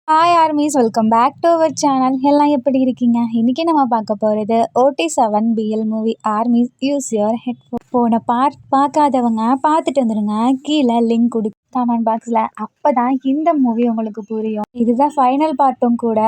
Hi armies, welcome back to our channel. எல்லாம் எப்படி இருக்கீங்க? இன்றைக்கி நம்ம பார்க்க போகிறது OT7 BL movie. Armies use your headphone. போன பார்க்காதவங்க பார்த்துட்டு வந்துடுங்க. கீழே லிங்க் கமெண்ட் பாக்ஸில். அப்போ தான் இந்த மூவி உங்களுக்கு புரியும். இதுதான் ஃபைனல் பார்ட்டும் கூட.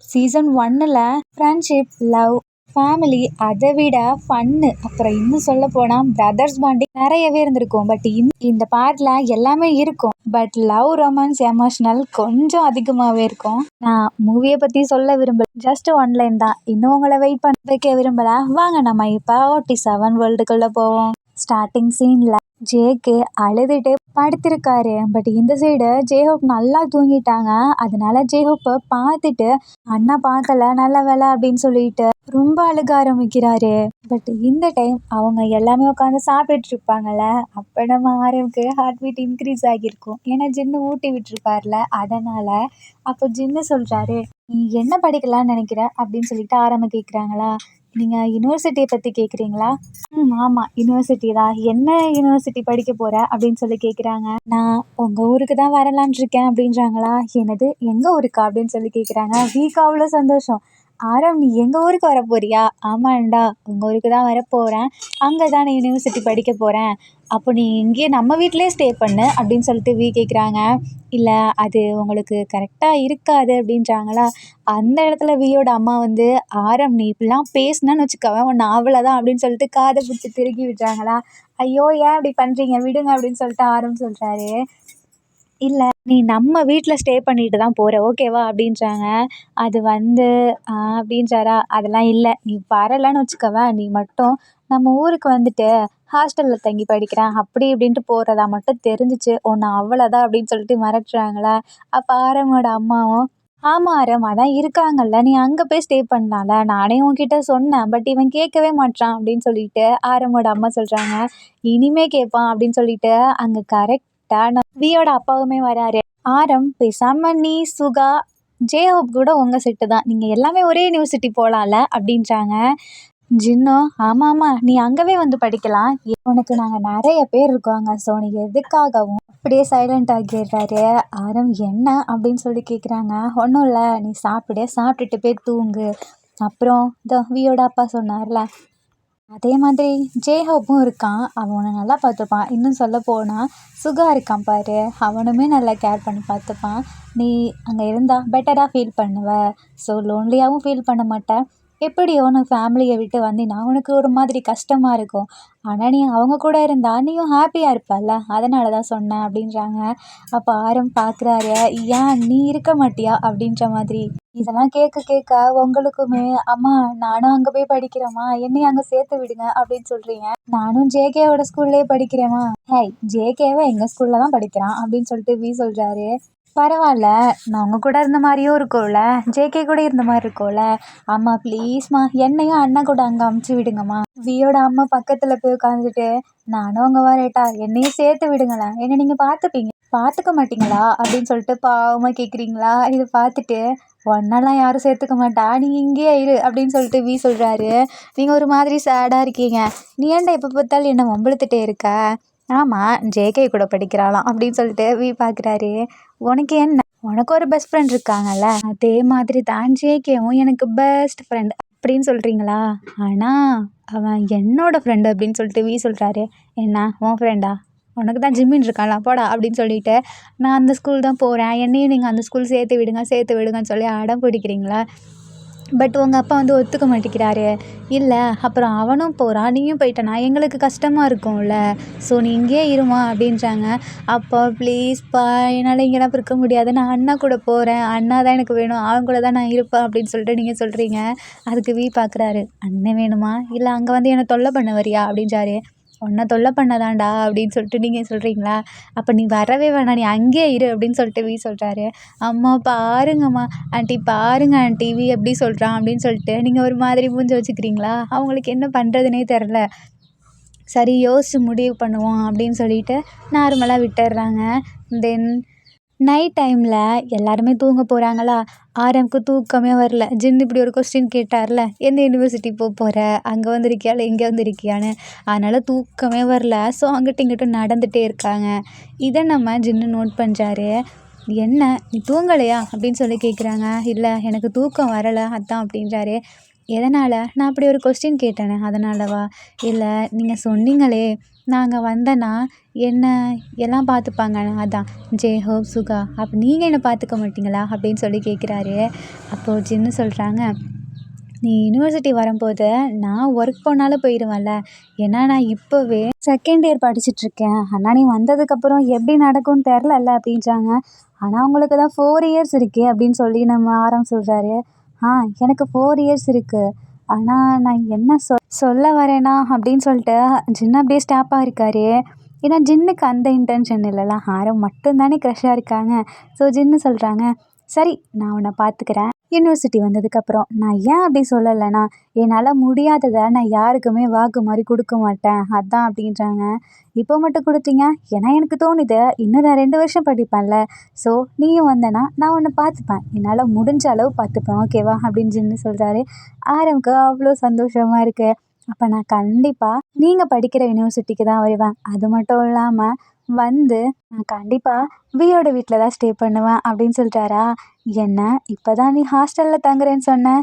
சீசன் 1ல் ஃப்ரெண்ட்ஷிப், லவ், ஃபேமிலி, அதை விட ஃபன்னு, அப்புறம் இன்னும் சொல்ல போனால் பிரதர்ஸ் பாண்டிங் நிறையவே இருந்திருக்கும். பட் இந்த பார்ட்டில் எல்லாமே இருக்கும். பட் லவ், ரொமான்ஸ், எமோஷ்னல் கொஞ்சம் அதிகமாகவே இருக்கும். நான் மூவியை பற்றி சொல்ல விரும்பல, ஜஸ்ட் ஒன்லைன் தான். இன்னும் உங்களை வெயிட் பண்ண வைக்க விரும்பல. வாங்க நம்ம இப்போ OT7 வேர்ல்டுக்குள்ளே போவோம். ஸ்டார்டிங் சீனில் ஜேகே அழுதுட்டு படுத்திருக்காரு. பட் இந்த சைடு ஜேஹோப் நல்லா தூங்கிட்டாங்க. அதனால ஜேஹோப்பை பார்த்துட்டு அண்ணா பார்க்கல, நல்ல வேலை அப்படின்னு சொல்லிட்டு ரொம்ப அழுக ஆரம்பிக்கிறாரு. பட் இந்த டைம் அவங்க எல்லாமே உட்காந்து சாப்பிட்டுட்டு இருப்பாங்கல்ல, அப்போ நம்ம ஆரம்புக்கு ஹார்ட் பீட் இன்க்ரீஸ் ஆகியிருக்கும். ஏன்னா ஜின்னு ஊட்டி விட்டுருப்பார்ல, அதனால அப்போ ஜின்னு சொல்கிறாரு, நீ என்ன படிக்கலான்னு நினைக்கிற அப்படின்னு சொல்லிட்டு ஆரம்ப கேட்குறாங்களா. நீங்கள் யூனிவர்சிட்டியை பற்றி கேட்குறீங்களா? ஆமாம், யூனிவர்சிட்டி தான். என்ன யூனிவர்சிட்டி படிக்க போகிற அப்படின்னு சொல்லி கேட்குறாங்க. நான் உங்கள் ஊருக்கு தான் வரலான் இருக்கேன் அப்படின்றாங்களா. என்னது, எங்கள் ஊருக்கா அப்படின்னு சொல்லி கேட்குறாங்க. வீக்கு அவ்வளோ சந்தோஷம். ஆரம், நீ எங்கள் ஊருக்கு வர போறியா? ஆமாண்டா, உங்கள் ஊருக்கு தான் வரப்போகிறேன். அங்கே தான் நான் யூனிவர்சிட்டி படிக்க போகிறேன். அப்போ நீ இங்கேயே நம்ம வீட்டிலே ஸ்டே பண்ணு அப்படின்னு சொல்லிட்டு கேட்குறாங்க. இல்லை, அது உங்களுக்கு கரெக்டாக இருக்காது அப்படின்றாங்களா. அந்த இடத்துல வியோட அம்மா வந்து, ஆரம் நீ இப்படிலாம் பேசுனேன்னு வச்சுக்கவேன் உன்னை அவ்வளோதான் அப்படின்னு சொல்லிட்டு காதை பிடிச்சி திருக்கி விடுறாங்களா. ஐயோ, ஏன் இப்படி பண்ணுறீங்க, விடுங்க அப்படின்னு சொல்லிட்டு ஆரம் சொல்கிறாரு. இல்லை, நீ நம்ம வீட்டில் ஸ்டே பண்ணிட்டு தான் போகிற, ஓகேவா அப்படின்றாங்க. அது வந்து அப்படின்றாரா. அதெல்லாம் இல்லை, நீ வரலைன்னு வச்சுக்கவேன், நீ மட்டும் நம்ம ஊருக்கு வந்துட்டு ஹாஸ்டலில் தங்கி படிக்கிறேன் அப்படி இப்படின்ட்டு போகிறதா மட்டும் தெரிஞ்சிச்சு உன்னை அவ்வளோதான் அப்படின்னு சொல்லிட்டு மிரட்டுறாங்களா. அப்போ ஆரமோட அம்மாவும், ஆமாம் ஆரம், அதான் இருக்காங்கல்ல, நீ அங்கே போய் ஸ்டே பண்ணலாம்ல, நானே உன்கிட்ட சொன்னேன், பட் இவன் கேட்கவே மாட்டான் அப்படின்னு சொல்லிட்டு ஆரமோட அம்மா சொல்கிறாங்க. இனிமே கேட்பான் அப்படின்னு சொல்லிட்டு அங்கே கரெக்டாக வியோட அப்பாவுமே வராரு. ஆரம், பேசாம நீ, சுகா, ஜேஹோப் கூட உங்கள் செட்டு தான், நீங்கள் எல்லாமே ஒரே யூனிவர்சிட்டி போகலாம்ல அப்படின்றாங்க. ஜின்னோ, ஆமாம்மா, நீ அங்கவே வந்து படிக்கலாம், உனக்கு நாங்கள் நிறைய பேர் இருக்கோங்க, ஸோ நீ எதுக்காகவும் அப்படியே சைலண்ட் ஆகிடுறாரு. ஆரம், என்ன அப்படின்னு சொல்லி கேட்குறாங்க. ஒன்றும் இல்லை, நீ சாப்பிட்டுட்டு போய் தூங்கு. அப்புறம் வியோட அப்பா சொன்னார்ல, அதே மாதிரி ஜேஹோப்பும் இருக்கான், அவனை நல்லா பார்த்துப்பான். இன்னும் சொல்ல போனால் சுகா இருக்கான் பாரு, அவனுமே நல்லா கேர் பண்ணி பார்த்துப்பான். நீ அங்கே இருந்தால் பெட்டராக ஃபீல் பண்ணுவ. ஸோ லோன்லியாகவும் ஃபீல் பண்ண மாட்டேன். எப்படியோ உனக்கு ஃபேமிலியை விட்டு வந்தினா உனக்கு ஒரு மாதிரி கஷ்டமாக இருக்கும். ஆனால் நீ அவங்க கூட இருந்தால் நீயும் ஹாப்பியாக இருப்பல்ல, அதனால தான் சொன்னேன் அப்படின்றாங்க. அப்போ ஆரம் பார்க்குறாரு, ஏன் நீ இருக்க மாட்டியா அப்படின்ற மாதிரி. இதெல்லாம் கேட்க உங்களுக்குமே, அம்மா நானும் அங்கே போய் படிக்கிறேம்மா, என்னையும் அங்கே சேர்த்து விடுங்க அப்படின்னு சொல்கிறீங்க. நானும் ஜேகேவோட ஸ்கூல்லேயே படிக்கிறேம்மா. ஹேய், ஜேகேவை எங்கள் ஸ்கூலில் தான் படிக்கிறான் அப்படின்னு சொல்லிட்டு சொல்கிறாரு. பரவாயில்ல, நான் உங்கள் கூட இருந்த மாதிரியும் இருக்கும்ல, ஜேகே கூட இருந்த மாதிரி இருக்கும்ல. அம்மா ப்ளீஸ்மா, என்னையும் அண்ணா கூட அங்கே அமுச்சு விடுங்கம்மா. வியோட அம்மா பக்கத்தில் போய் உட்காந்துட்டு, நானும் அங்கே வரேட்டா, என்னையும் சேர்த்து விடுங்களேன், என்னை நீங்கள் பார்த்துக்க மாட்டீங்களா அப்படின்னு சொல்லிட்டு பாவமாக கேட்குறீங்களா. இதை பார்த்துட்டு, ஒன்னெல்லாம் யாரும் சேர்த்துக்க மாட்டா, நீங்கள் இங்கேயே இரு அப்படின்னு சொல்லிட்டு சொல்கிறாரு. நீங்கள் ஒரு மாதிரி சேடாக இருக்கீங்க. நீ ஏன்டா எப்போ பார்த்தாலும் என்ன வம்பிழுத்துட்டே இருக்க? ஆமாம், ஜேகே கூட படிக்கிறாளாம் அப்படின்னு சொல்லிட்டு பார்க்குறாரு. உனக்கு என்ன, உனக்கு ஒரு பெஸ்ட் ஃப்ரெண்ட் இருக்காங்கல்ல, அதே மாதிரி தான் ஜேகேவும் எனக்கு பெஸ்ட் ஃப்ரெண்ட் அப்படின்னு சொல்கிறீங்களா. ஆனால் அவன் என்னோட ஃப்ரெண்டு அப்படின்னு சொல்லிட்டு சொல்கிறாரு. என்ன, உன் ஃப்ரெண்டா? உனக்கு தான் ஜிம்மின் இருக்காங்களா, போடா அப்படின்னு சொல்லிட்டு, நான் அந்த ஸ்கூல் தான் போகிறேன், என்னையும் நீங்கள் அந்த ஸ்கூல் சேர்த்து விடுங்கன்னு சொல்லி அடம் பிடிக்கிறீங்களா. பட் உங்கள் அப்பா வந்து ஒத்துக்க மாட்டேங்கிறாரு. இல்லை, அப்புறம் அவனும் போகிறான், நீயும் போயிட்டனா எங்களுக்கு கஷ்டமாக இருக்கும்ல, ஸோ நீ இங்கேயே இருமா அப்படின்றாங்க. அப்பா ப்ளீஸ்ப்பா, என்னால் இங்கெல்லாம் இருக்க முடியாது, நான் அண்ணா கூட போகிறேன், அண்ணா தான் எனக்கு வேணும், அவன் கூட தான் நான் இருப்பேன் அப்படின்னு சொல்லிட்டு நீங்கள் சொல்கிறீங்க. அதுக்கு பார்க்குறாரு. அண்ணன் வேணுமா, இல்லை அங்கே வந்து என்னை தொல்லை பண்ண வரியா அப்படின்றாரு. உன்னை தொல்லை பண்ணதாண்டா அப்படின்னு சொல்லிட்டு நீங்கள் சொல்கிறீங்களா. அப்போ நீ வரவே வேணாம், நீ அங்கேயே இரு அப்படின்னு சொல்லிட்டு சொல்கிறாரு. அம்மா பாருங்கம்மா, ஆண்டி பாருங்க ஆண்டி, எப்படி சொல்கிறான் அப்படின்னு சொல்லிட்டு நீங்கள் ஒரு மாதிரி மூஞ்சி வச்சுக்கிறீங்களா. அவங்களுக்கு என்ன பண்ணுறதுனே தெரில. சரி, யோசிச்சு முடிவு பண்ணுவோம் அப்படின்னு சொல்லிட்டு நார்மலாக விட்டுடுறாங்க. தென் நைட் டைமில் எல்லாருமே தூங்க போகிறாங்களா. ஆரம்க்கு தூக்கமே வரல. ஜின் இப்படி ஒரு கொஸ்டின் கேட்டார்ல, எந்த யூனிவர்சிட்டி போகிற, அங்கே வந்திருக்கியா இல்லை இங்கே வந்திருக்கியான்னு. அதனால் தூக்கமே வரல. ஸோ அங்கிட்ட இங்கிட்ட நடந்துகிட்டே இருக்காங்க. இதை நம்ம ஜின்னு நோட் பண்ணுறாரு. என்ன நீ தூங்கலையா அப்படின்னு சொல்லி கேட்குறாங்க. இல்லை எனக்கு தூக்கம் வரலை அதான் அப்படின்றாரு. எதனால்? நான் அப்படி ஒரு கொஸ்டின் கேட்டேனே அதனாலவா? இல்லை நீங்கள் சொன்னீங்களே நாங்கள் வந்தேன்னா என்ன எல்லாம் பார்த்துப்பாங்கன்னு அதான் ஹோப் சுகா அப்போ நீங்கள் என்ன பார்த்துக்க மாட்டீங்களா அப்படின்னு சொல்லி கேட்குறாரு. அப்போது ஜின்னு சொல்கிறாங்க, நீ யூனிவர்சிட்டி வரும்போது நான் ஒர்க் போனாலும் போயிடுவேன்ல, ஏன்னா நான் இப்போவே செகண்ட் இயர் படிச்சுட்ருக்கேன். ஆனால் நீ வந்ததுக்கப்புறம் எப்படி நடக்கும்னு தெரிலல்ல அப்படின்றாங்க. ஆனால் உங்களுக்கு தான் 4 இயர்ஸ் இருக்கே அப்படின்னு சொல்லி நம்ம சொல்கிறாரு. எனக்கு 4 இயர்ஸ் இருக்குது. ஆனால் நான் என்ன சொல்ல வரேனா அப்படின்னு சொல்லிட்டு ஜின்னு அப்படியே ஸ்டாப்பாக இருக்காரு. ஏன்னா ஜின்னுக்கு அந்த இன்டென்ஷன் இல்லைல்ல, ஆரம் மட்டும்தானே க்ரஷ்ஷாக இருக்காங்க. ஸோ ஜின்னு சொல்கிறாங்க, சரி நான் உன்னை பார்த்துக்கிறேன். யூனிவர்சிட்டி வந்ததுக்கப்புறம் நான் ஏன் அப்படி சொல்லலைன்னா, என்னால் முடியாததை நான் யாருக்குமே வாக்கு மாதிரி கொடுக்க மாட்டேன் அதான் அப்படின்றாங்க. இப்போ மட்டும் கொடுத்தீங்க ஏன்னா எனக்கு தோணுது இன்னும் நான் 2 வருஷம் படிப்பேன்ல. ஸோ நீயும் வந்தேன்னா நான் உன்னை பார்த்துப்பேன், என்னால் முடிஞ்ச அளவு பார்த்துப்பேன் ஓகேவா அப்படின்னு ஜின்னு சொல்கிறாரு. ஆரம்க்கு அவ்வளோ சந்தோஷமாக இருக்குது. அப்போ நான் கண்டிப்பாக நீங்கள் படிக்கிற யூனிவர்சிட்டிக்கு தான் வருவேன். அது மட்டும் இல்லாமல் வந்து நான் கண்டிப்பாக வியோட வீட்டில் தான் ஸ்டே பண்ணுவேன் அப்படின்னு சொல்லிட்டாரா. என்ன இப்போ தான் நீ ஹாஸ்டலில் தங்குறேன்னு சொன்ன,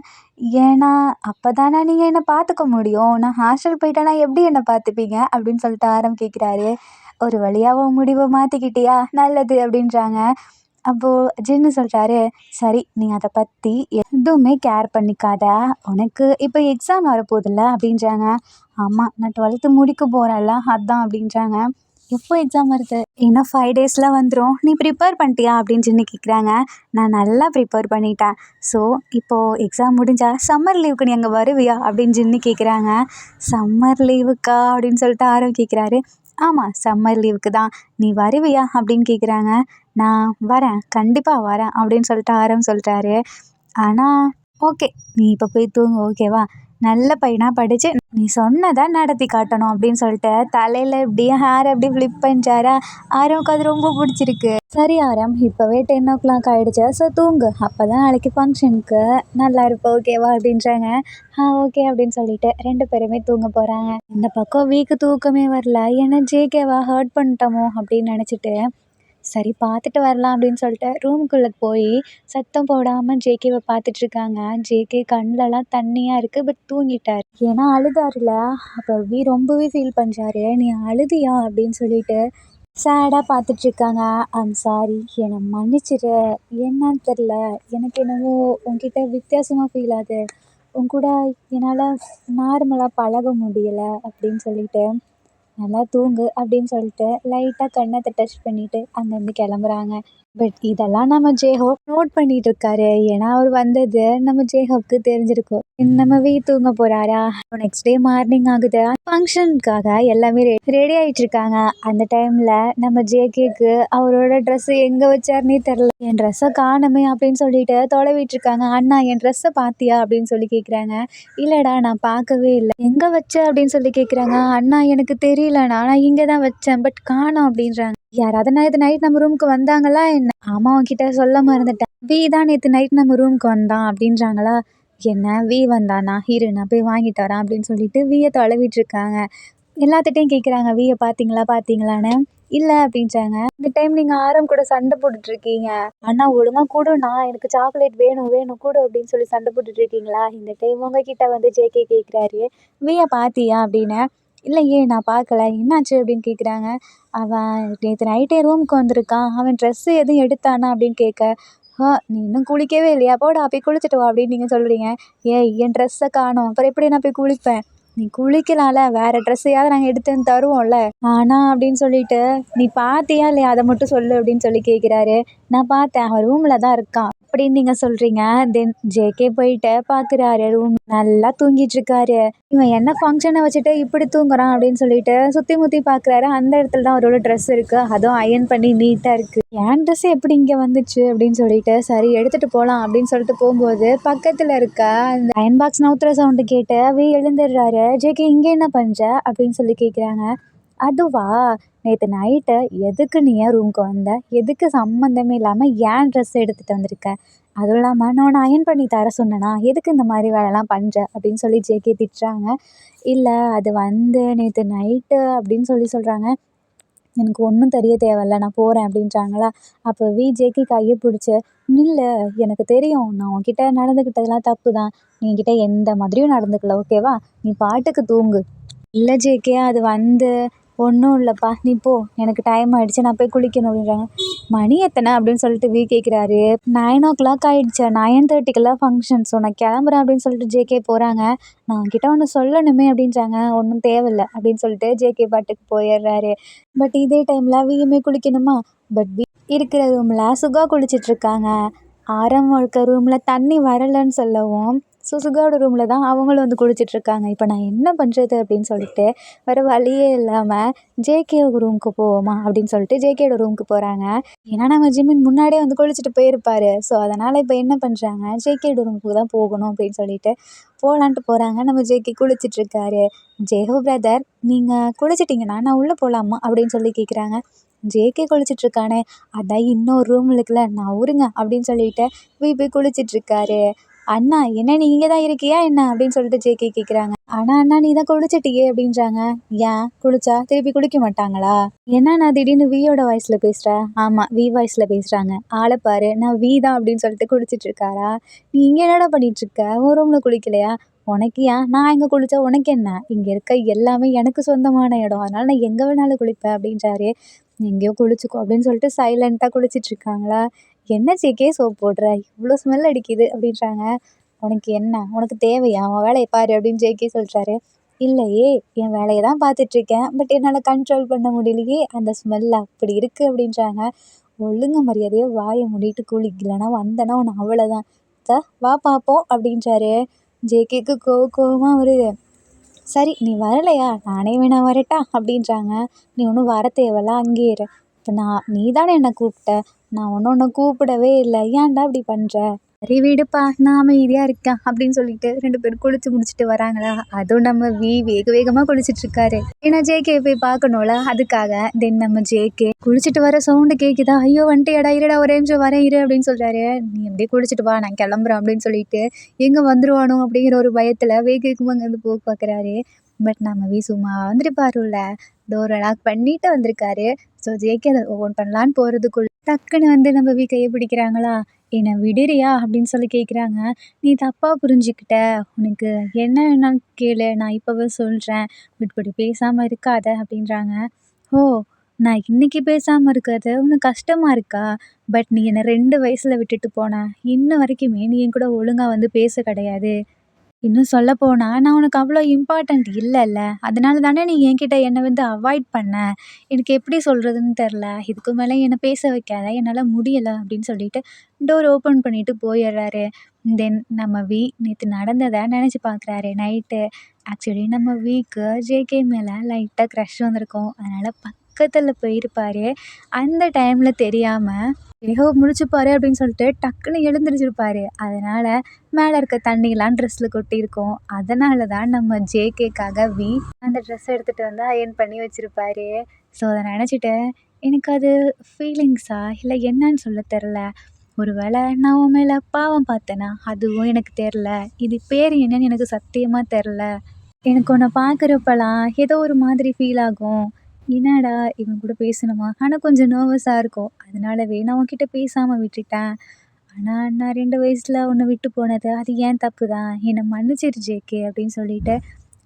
ஏன்னா அப்போ தானே நீங்கள் என்னை பார்த்துக்க முடியும். நான் ஹாஸ்டல் போயிட்டேன்னா எப்படி என்னை பார்த்துப்பீங்க அப்படின்னு சொல்லிட்டு கேட்குறாரு. ஒரு வழியாக உன் முடிவை மாற்றிக்கிட்டியா, நல்லது அப்படின்றாங்க. அப்போது ஜின்னு சொல்கிறாரு, சரி நீ அதை பற்றி எதுவுமே கேர் பண்ணிக்காத, உனக்கு இப்போ எக்ஸாம் வரப்போகுதுல்ல அப்படின்றாங்க. ஆமாம் நான் 12th முடிக்க போகிறேன்ல அதான் அப்படின்றாங்க. எப்போ எக்ஸாம் வருது? இன்னும் 5 டேஸில் வந்துடும். நீ ப்ரிப்பேர் பண்ணிட்டியா அப்படின்னு ஜின்னு கேட்குறாங்க. நான் நல்லா ப்ரிப்பேர் பண்ணிட்டேன். ஸோ இப்போது எக்ஸாம் முடிஞ்சால் சம்மர் லீவுக்கு நீ அங்கே வருவியா அப்படின்னு ஜின்னு கேட்குறாங்க. சம்மர் லீவுக்கா அப்படின்னு சொல்லிட்டு கேட்குறாரு. ஆமாம் சம்மர் லீவுக்கு தான். நீ வருவியா அப்படின்னு கேட்குறாங்க. நான் வரேன், கண்டிப்பாக வரேன் அப்படின்னு சொல்லிட்டு சொல்கிறாரு. ஆனால் ஓகே நீ இப்போ போய் தூங்கு ஓகேவா, நல்ல பையனாக படித்து நீ சொன்னதை நடத்தி காட்டணும் அப்படின்னு சொல்லிட்டு தலையில் இப்படியே ஹேர் அப்படி ஃப்ளிப் பண்ணுறாரா. ஆரம்க்கு அது ரொம்ப பிடிச்சிருக்கு. சரி ஆரம் இப்போவே 10 o'clock ஆகிடுச்சு, ஸோ தூங்கு, அப்போ தான் நாளைக்கு ஃபங்க்ஷனுக்கு நல்லா இருப்போம் ஓகேவா அப்படின்றாங்க. ஓகே அப்படின்னு சொல்லிட்டு 2 பேருமே தூங்க போகிறாங்க. இந்த பக்கம் வீக்கு தூக்கமே வரல, ஏன்னா ஜேகேவா ஹர்ட் பண்ணிட்டோமோ அப்படின்னு நினச்சிட்டு சரி பார்த்துட்டு வரலாம் அப்படின்னு சொல்லிட்டு ரூமுக்குள்ளே போய் சத்தம் போடாமல் ஜேகேவை பார்த்துட்ருக்காங்க. ஜேகே கண்ணிலலாம் தண்ணியாக இருக்குது, பட் தூங்கிட்டார். ஏன்னா அழுதாருல. அப்போ ரொம்பவே ஃபீல் பண்ணுறாரு. நீ அழுதியா அப்படின்னு சொல்லிட்டு சேடாக பார்த்துட்ருக்காங்க. சாரி என்னை மன்னிச்சிடு, என்னன்னு தெரில, எனக்கு என்னவோ உன்கிட்ட வித்தியாசமாக ஃபீல் ஆகுது, உன் கூட என்னால் நார்மலாக பழக முடியலை அப்படின்னு சொல்லிட்டு நல்லா தூங்கு அப்படின்னு சொல்லிட்டு லைட்டாக கண்ணத்தை டச் பண்ணிவிட்டு அங்கேருந்து கிளம்புறாங்க. பட் இதெல்லாம் நம்ம ஜேஹோப் நோட் பண்ணிட்டு இருக்காரு. ஏன்னா அவர் வந்தது நம்ம ஜேஹோப்க்கு தெரிஞ்சிருக்கும். நம்ம தூங்க போகிறாரா. நெக்ஸ்ட் டே மார்னிங் ஆகுது. ஃபங்க்ஷனுக்காக எல்லாமே ரெடி ஆகிட்டு இருக்காங்க. அந்த டைமில் நம்ம ஜேகேக்கு அவரோட ட்ரெஸ்ஸு எங்கே வச்சாருன்னே தெரில. என் ட்ரெஸ்ஸை காணுமே அப்படின்னு சொல்லிட்டு தொலைவிட்டு இருக்காங்க. அண்ணா என் ட்ரெஸ்ஸை பார்த்தியா அப்படின்னு சொல்லி கேட்குறாங்க. இல்லைடா நான் பார்க்கவே இல்லை. எங்கே வச்ச அப்படின்னு சொல்லி கேட்குறாங்க. அண்ணா எனக்கு தெரியலண்ணா, நான் இங்கே தான் வச்சேன், பட் காணோம் அப்படின்றாங்க. யாராவது நேற்று நைட் நம்ம ரூமுக்கு வந்தாங்களா என்ன? ஆமாம் உன்கிட்ட சொல்ல மறந்துட்டேன், தான் நேற்று நைட் நம்ம ரூமுக்கு வந்தான் அப்படின்றாங்களா. என்ன வந்தானா, இரு நான் போய் வாங்கிட்டு வரேன் அப்படின்னு சொல்லிட்டு வியை தொலைவிட்டு இருக்காங்க. எல்லாத்துட்டையும் கேட்குறாங்க, வியை பார்த்தீங்களான்னு. இல்லை அப்படின்றாங்க. இந்த டைம் நீங்கள் ஆரம் கூட சண்டை போட்டுட்ருக்கீங்க. அண்ணா ஒழுங்காக கூடுண்ணா, எனக்கு சாக்லேட் வேணும் கூடு அப்படின்னு சொல்லி சண்டை போட்டுட்ருக்கீங்களா. இந்த டைம் உங்ககிட்ட வந்து ஜேகே கேட்குறாரு, வியை பார்த்தியா அப்படின்னு. இல்லையே நான் பார்க்கல, என்னாச்சு அப்படின்னு கேட்குறாங்க. அவன் நேற்று நைட்டே ரூமுக்கு வந்திருக்கான், அவன் ட்ரெஸ்ஸு எதுவும் எடுத்தானா அப்படின்னு கேட்க, நீ இன்னும் குளிக்கவே இல்லையா, போடா போய் குளிச்சுட்டு வா அப்படின்னு நீங்கள் சொல்கிறீங்க. ஏய் என் ட்ரெஸ்ஸை காணோம், அப்புறம் எப்படி நான் போய் குளிப்பேன், நீ குளிக்கலாம்ல, வேறு ட்ரெஸ்ஸையாவது நாங்கள் எடுத்து வந்து தருவோம்ல. ஆனால் அப்படின்னு சொல்லிட்டு நீ பார்த்தியா இல்லையா அதை மட்டும் சொல்லு அப்படின்னு சொல்லி கேட்குறாரு. நான் பார்த்தேன், அவன் ரூமில் தான் இருக்கான் அப்படின்னு நீங்கள் சொல்கிறீங்க. தென் ஜேகே போயிட்டு பார்க்குறாரு, ரூம் நல்லா தூங்கிட்டு இருக்காரு. இவன் என்ன ஃபங்க்ஷனை வச்சுட்டு இப்படி தூங்குறான் அப்படின்னு சொல்லிட்டு சுற்றி முற்றி பார்க்குறாரு. அந்த இடத்துல தான் அவரோட ட்ரெஸ் இருக்குது, அதுவும் அயன் பண்ணி நீட்டாக இருக்குது. என் ட்ரெஸ்ஸு எப்படி இங்கே வந்துச்சு அப்படின்னு சொல்லிட்டு சரி எடுத்துகிட்டு போகலாம் அப்படின்னு சொல்லிட்டு போகும்போது பக்கத்தில் இருக்க அந்த அயன் பாக்ஸ் நவுத்துற சவுண்டு கேட்டு எழுந்துடுறாரு. ஜேகே இங்கே என்ன பண்ணுற அப்படின்னு சொல்லி கேட்குறாங்க. அதுவா, நேற்று நைட்டு எதுக்கு நீ ஏன் ரூமுக்கு வந்த, எதுக்கு சம்மந்தமே இல்லாமல் ஏன் ட்ரெஸ் எடுத்துகிட்டு வந்திருக்க, அதுவும் இல்லாமல் நான் உன்னை அயன் பண்ணி தர சொன்னேனா, எதுக்கு இந்த மாதிரி வேலைலாம் பண்ணுற அப்படின்னு சொல்லி ஜேகே திட்டுறாங்க. இல்லை அது வந்து நேற்று நைட்டு அப்படின்னு சொல்கிறாங்க. எனக்கு ஒன்றும் தெரிய தேவையில்ல, நான் போகிறேன் அப்படின்றாங்களா. அப்போ ஜேகே கையை பிடிச்சி, நில்லு, எனக்கு தெரியும் நான் உன்கிட்ட நடந்துக்கிட்டதெல்லாம் தப்பு தான், நீ என்கிட்ட எந்த மாதிரியும் நடந்துக்கல, ஓகேவா, நீ பாட்டுக்கு தூங்கு. இல்லை ஜேகே, அது ஒன்றும் இல்லைப்பா, நீ போ, எனக்கு டைம் ஆகிடுச்சு, நான் போய் குளிக்கணும் அப்படின்றாங்க. மணி எத்தனை அப்படின்னு சொல்லிட்டு கேட்குறாரு. 9 o'clock ஆகிடுச்சு, 9:30க்கெல்லாம் ஃபங்க்ஷன், ஸோ நான் கிளம்புறேன் அப்படின்னு சொல்லிட்டு ஜேகே போகிறாங்க. நான் உன்கிட்ட ஒன்று சொல்லணுமே அப்படின்றாங்க. ஒன்றும் தேவையில்ல அப்படின்னு சொல்லிட்டு ஜேகே பாட்டுக்கு போயிடுறாரு. பட் இதே டைமில் வியுமே குளிக்கணுமா. பட் இருக்கிற ரூமில் சுகா குளிச்சிட்ருக்காங்க. ஆரம் இருக்க ரூமில் தண்ணி வரலைன்னு சொல்லவும், ஸோ சுகாவோட ரூமில் தான் அவங்களும் குளிச்சிட்ருக்காங்க. இப்போ நான் என்ன பண்ணுறது அப்படின்னு சொல்லிட்டு வேறு வழியே இல்லாமல் ஜேகே ரூமுக்கு போவோமா அப்படின்னு சொல்லிட்டு ஜேகேயோட ரூமுக்கு போகிறாங்க. ஏன்னா நம்ம ஜிமின் முன்னாடியே குளிச்சுட்டு போயிருப்பார். ஸோ அதனால் இப்போ என்ன பண்ணுறாங்க, ஜேகேயோட ரூமுக்கு தான் போகணும் அப்படின்னு சொல்லிட்டு போகலான்ட்டு போகிறாங்க. நம்ம ஜேகே குளிச்சிட்ருக்காரு. ஜெயஹோ பிரதர், நீங்கள் குளிச்சிட்டிங்கன்னா நான் உள்ளே போகலாமா அப்படின்னு சொல்லி கேட்குறாங்க. ஜேகே குளிச்சிட்ருக்கானே, அதான் இன்னொரு ரூம் இருக்குல்ல, நான் உருங்க அப்படின்னு சொல்லிட்டு போய் குளிச்சிட்ருக்காரு. அண்ணா, என்ன நீ இங்கே தான் இருக்கியா என்ன அப்படின்னு சொல்லிட்டு ஜேகே கேட்குறாங்க. ஆனால் அண்ணா, நீ தான் குளிச்சிட்டியே அப்படின்றாங்க. ஏன், குளிச்சா திருப்பி குளிக்க மாட்டாங்களா? என்ன நான் திடீர்னு வியோட வாய்ஸில் பேசுகிறேன்? ஆமாம், வி வாய்ஸில் பேசுகிறாங்க. ஆளை பாரு, நான் வி தான் அப்படின்னு சொல்லிட்டு குளிச்சிட்ருக்காரா. நீ இங்கே என்னடா பண்ணிகிட்ருக்க, உன் ரூமில் குளிக்கலையா? உனக்கு ஏன், நான் எங்கே குளித்தா உனக்கு என்ன, இங்கே இருக்க எல்லாமே எனக்கு சொந்தமான இடம், அதனால் நான் எங்கே வேணாலும் குளிப்பேன் அப்படின்றாரு. எங்கேயோ குளிச்சுக்கோ அப்படின்னு சொல்லிட்டு சைலண்ட்டாக குளிச்சிட்ருக்காங்களா. என்ன ஜேகே சோப் போடுற, இவ்வளோ ஸ்மெல் அடிக்குது அப்படின்றாங்க. உனக்கு என்ன, உனக்கு தேவையா, உன் வேலையை பாரு அப்படின்னு ஜேகே சொல்கிறாரு. இல்லையே, என் வேலையை தான் பார்த்துட்ருக்கேன், பட் என்னால் கண்ட்ரோல் பண்ண முடியலையே, அந்த ஸ்மெல் அப்படி இருக்குது அப்படின்றாங்க. ஒழுங்கு மரியாதையாக வாயை மூடிட்டு குளி, இல்லைனா வந்தேன்னா உன்னை அவ்வளோதான், வா பார்ப்போம் அப்படின்றாரு. ஜேகேக்கு கோவமாக வருது. சரி, நீ வரலையா, நானே வேணா வரட்டா அப்படின்றாங்க. நீ ஒன்றும் வர தேவையில்ல, அங்கேயே இரு. இப்போ நீ தானே என்னை கூப்பிட்ட, நான் உன்னை கூப்பிடவே இல்லை, ஏன்டா இப்படி பண்ணுற? சரி விடுப்பா, நான் அமைதியாக இருக்கேன் அப்படின்னு சொல்லிட்டு 2 பேரும் குளிச்சு முடிச்சுட்டு வராங்களா. அதுவும் நம்ம வேக வேகமாக குளிச்சிட்ருக்காரு. ஏன்னா ஜேகே போய் பார்க்கணும்ல, அதுக்காக. தென் நம்ம ஜேகே குளிச்சுட்டு வர சவுண்டு கேட்குதா. ஐயோ வந்துட்டியாடா, இருடா ஒரே நிமிஷம் வரேன் இரு அப்படின்னு சொல்கிறாரு. நீ அப்படியே குளிச்சுட்டு வா, நான் கிளம்புறேன் அப்படின்னு சொல்லிட்டு எங்கே வந்துருவானோ அப்படிங்கிற ஒரு பயத்தில் வேக வேகமாக அங்கேருந்து போக பார்க்குறாரு. பட் நம்ம சும்மா வந்துருப்பாருல்ல, டோரை லாக் பண்ணிட்டு வந்திருக்காரு. ஸோ ஜேகே அதை ஓப்பன் பண்ணலான்னு போகிறதுக்குள்ள டக்குன்னு நம்ம கையை பிடிக்கிறாங்களா. என்னை விடுறியா அப்படின்னு சொல்லி கேட்குறாங்க. நீ தப்பாக புரிஞ்சுக்கிட்ட, உனக்கு என்ன வேணாலும் கேளு, நான் இப்போவே சொல்கிறேன், இப்படி பேசாமல் இருக்காத அப்படின்றாங்க. ஓ, நான் இன்னைக்கு பேசாமல் இருக்கிறது உனக்கு கஷ்டமாக இருக்கா? பட் நீ என்னை 2 வயசில் விட்டுட்டு போன, இன்ன வரைக்குமே நீ என் கூட ஒழுங்காக பேச கிடையாது. இன்னும் சொல்லப்போனால் நான் உனக்கு அவ்வளோ இம்பார்ட்டண்ட் இல்லைல்ல, அதனால தானே நீ என்கிட்ட என்னை அவாய்ட் பண்ண. எனக்கு எப்படி சொல்கிறதுன்னு தெரில, இதுக்கு மேலே என்னை பேச வைக்காத, என்னால் முடியலை அப்படின்னு சொல்லிட்டு டோர் ஓப்பன் பண்ணிவிட்டு போயிடுறாரு. தென் நம்ம நேற்று நடந்ததை நினச்சி பார்க்குறாரு. நைட்டு ஆக்சுவலி நம்ம ஜேகே மேலே லைட்டாக க்ரஷ் வந்திருக்கும், அதனால் பக்கத்தில் போயிருப்பார். அந்த டைமில் தெரியாமல் ஏகோ முழிச்சுப்பாரு அப்படின்னு சொல்லிட்டு டக்குன்னு எழுந்திரிச்சிருப்பாரு. அதனால் மேலே இருக்க தண்ணியெலாம் ட்ரெஸ்ஸில் கொட்டியிருக்கும். அதனால தான் நம்ம ஜேகேக்காக அந்த ட்ரெஸ் எடுத்துகிட்டு வந்து அயர்ன் பண்ணி வச்சுருப்பாரு. ஸோ அதை நினச்சிட்டு எனக்கு அது ஃபீலிங்ஸா இல்லை என்னன்னு சொல்ல தெரில, ஒரு வேளை நான் உன் மேலே பாவம் பார்த்தேனா, அதுவும் எனக்கு தெரில, இது பேர் என்னன்னு எனக்கு சத்தியமாக தெரில. எனக்கு உன்னை பார்க்குறப்பெல்லாம் ஏதோ ஒரு மாதிரி ஃபீல் ஆகும். என்னடா இவன் கூட பேசணுமா, ஆனால் கொஞ்சம் நர்வஸாக இருக்கும், அதனாலவே நான் உன்கிட்ட பேசாமல் விட்டுட்டேன். ஆனால் நான் 2 வயசில் உன்னை விட்டு போனது அது ஏன் தப்பு தான், என்னை மன்னிச்சிரு ஜேகே அப்படின்னு சொல்லிட்டு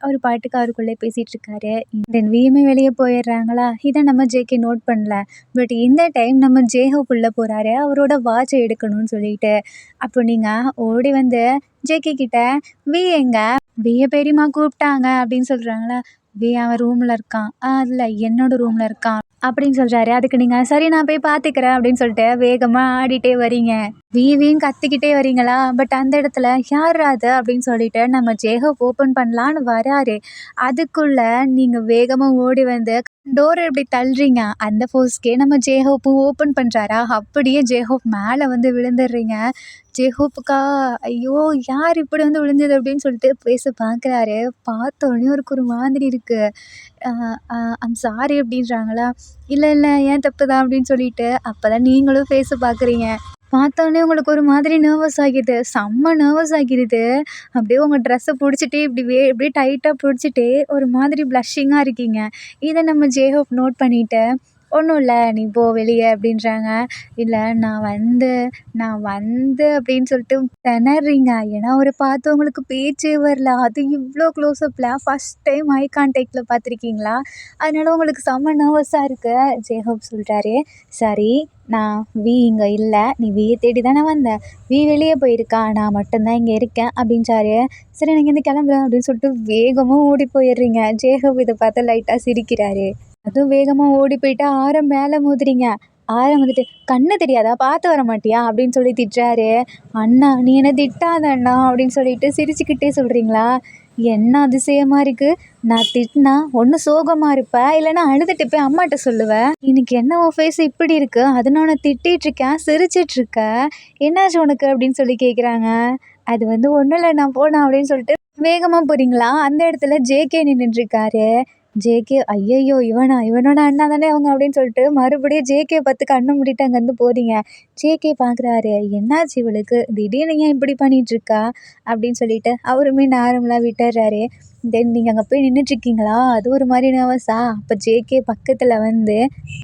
அவர் பாட்டுக்கு அவருக்குள்ளே பேசிகிட்ருக்காரு. தென் வியுமே வெளியே போயிடுறாங்களா. இதை நம்ம ஜேகே நோட் பண்ணல. பட் இந்த டைம் நம்ம ஜேஹோப் உள்ளே போகிறாரு, அவரோட வாட்சை எடுக்கணும்னு சொல்லிட்டு. அப்போ நீங்கள் ஓடி ஜேகே கிட்ட, எங்க பெரியம்மா கூப்பிட்டாங்க அப்படின்னு சொல்கிறாங்களா. அவன் ரூமில் இருக்கான், இல்லை என்னோட ரூமில் இருக்கான் அப்படின்னு சொல்கிறாரு. அதுக்கு நீங்கள் சரி நான் போய் பார்த்துக்கிறேன் அப்படின்னு சொல்லிட்டு வேகமாக ஆடிட்டே வரீங்க. வீன்னு கத்திக்கிட்டே வரீங்களா. பட் அந்த இடத்துல யார் அது அப்படின்னு சொல்லிட்டு நம்ம ஜேஹோப் ஓப்பன் பண்ணலான்னு வராரு. அதுக்குள்ளே நீங்கள் வேகமாக ஓடி டோரை எப்படி தள்ளுறீங்க, அந்த ஃபோர்ஸ்க்கே நம்ம ஜேஹோப்பும் ஓப்பன் பண்ணுறாரா. அப்படியே ஜேஹோப் மேலே விழுந்துடுறீங்க. ஜேஹோப்புக்கா, ஐயோ யார் இப்படி விழுந்தது அப்படின்னு சொல்லிட்டு பேச பார்க்குறாரு. பார்த்தோன்னே ஒரு மாதிரி இருக்குது. ஐம் சாரி அப்படின்றாங்களா. இல்லை இல்லை, ஏன் தப்பு தான் அப்படின்னு சொல்லிட்டு அப்போ தான் நீங்களும் ஃபேஸை பார்க்குறீங்க. பார்த்தோன்னே உங்களுக்கு ஒரு மாதிரி நர்வஸ் ஆகிடுது, செம்ம நர்வஸ் ஆகிடுது. அப்படியே உங்கள் ட்ரெஸ்ஸை பிடிச்சிட்டே இப்படியே டைட்டாக பிடிச்சிட்டே ஒரு மாதிரி ப்ளஷ்ஷிங்காக இருக்கீங்க. இதை நம்ம ஜேஹோப் நோட் பண்ணிவிட்டு, ஒன்றும் இல்லை நீ போ வெளியே அப்படின்றாங்க. இல்லை நான் வந்து அப்படின்னு சொல்லிட்டு திணறீங்க. ஏன்னா அவரை பார்த்து உங்களுக்கு பேச்சே வரல. அது இவ்வளோ க்ளோஸ்அப்பில் ஃபஸ்ட் டைம் ஐ கான்டாக்டில் பார்த்துருக்கீங்களா? அதனால உங்களுக்கு செம்ம நர்வஸாக இருக்கு. ஜேஹோப் சொல்கிறாரு, சரி நான் இங்கே இல்லை, நீ வியை தேடி தானே வந்த, வெளியே போயிருக்கா, நான் மட்டும்தான் இங்கே இருக்கேன் அப்படின்றாரு. சரி நான் இங்கேருந்து கிளம்புறேன் அப்படின்னு சொல்லிட்டு வேகமாக ஓடி போயிடுறீங்க. ஜேஹோப் இதை பார்த்து லைட்டாக சிரிக்கிறாரு. அதுவும் வேகமாக ஓடி போயிட்டு ஆரம் மேலே மோதுறீங்க. ஆரம் வந்துட்டு, கண்ணு தெரியாதா, பார்த்து வர மாட்டியா அப்படின்னு சொல்லி திட்டுறாரு. அண்ணா நீ என்ன திட்டாத அண்ணா அப்படின்னு சொல்லிட்டு சிரிச்சுக்கிட்டே சொல்கிறீங்களா? என்ன அதிசயமாக இருக்குது. நான் திட்டினா ஒன்று சோகமாக இருப்ப, இல்லைன்னா அழுதுட்டு போய் அம்மாட்ட சொல்லுவேன். இன்னைக்கு என்ன உன் ஃபேஸ் இப்படி இருக்குது, அது நான் உன்னை திட்டிகிட்ருக்கேன், சிரிச்சிட்ருக்க, என்னாச்சு உனக்கு அப்படின்னு சொல்லி கேட்குறாங்க. அது வந்து ஒன்றும் இல்லை, நான் போனேன் அப்படின்னு சொல்லிட்டு வேகமாக போகிறீங்களா? அந்த இடத்துல ஜேகே நின்றுட்டுருக்காரு. ஜேகே, ஐயையோ இவனோட அண்ணா தானே அவங்க அப்படின்னு சொல்லிட்டு மறுபடியும் ஜேகே பார்த்து கண்ணை மூடிட்டு அங்கேருந்து போகிறீங்க. ஜேகே பார்க்குறாரு, என்னாச்சு இவளுக்கு திடீர்னு ஏன் இப்படி பண்ணிகிட்ருக்கா அப்படின்னு சொல்லிட்டு அவருமே நார்மலாக விட்டுறாரு. தென் நீங்கள் அங்கே போய் நின்றுட்டுருக்கீங்களா, அது ஒரு மாதிரி நர்வஸா? அப்போ ஜேகே பக்கத்தில் வந்து,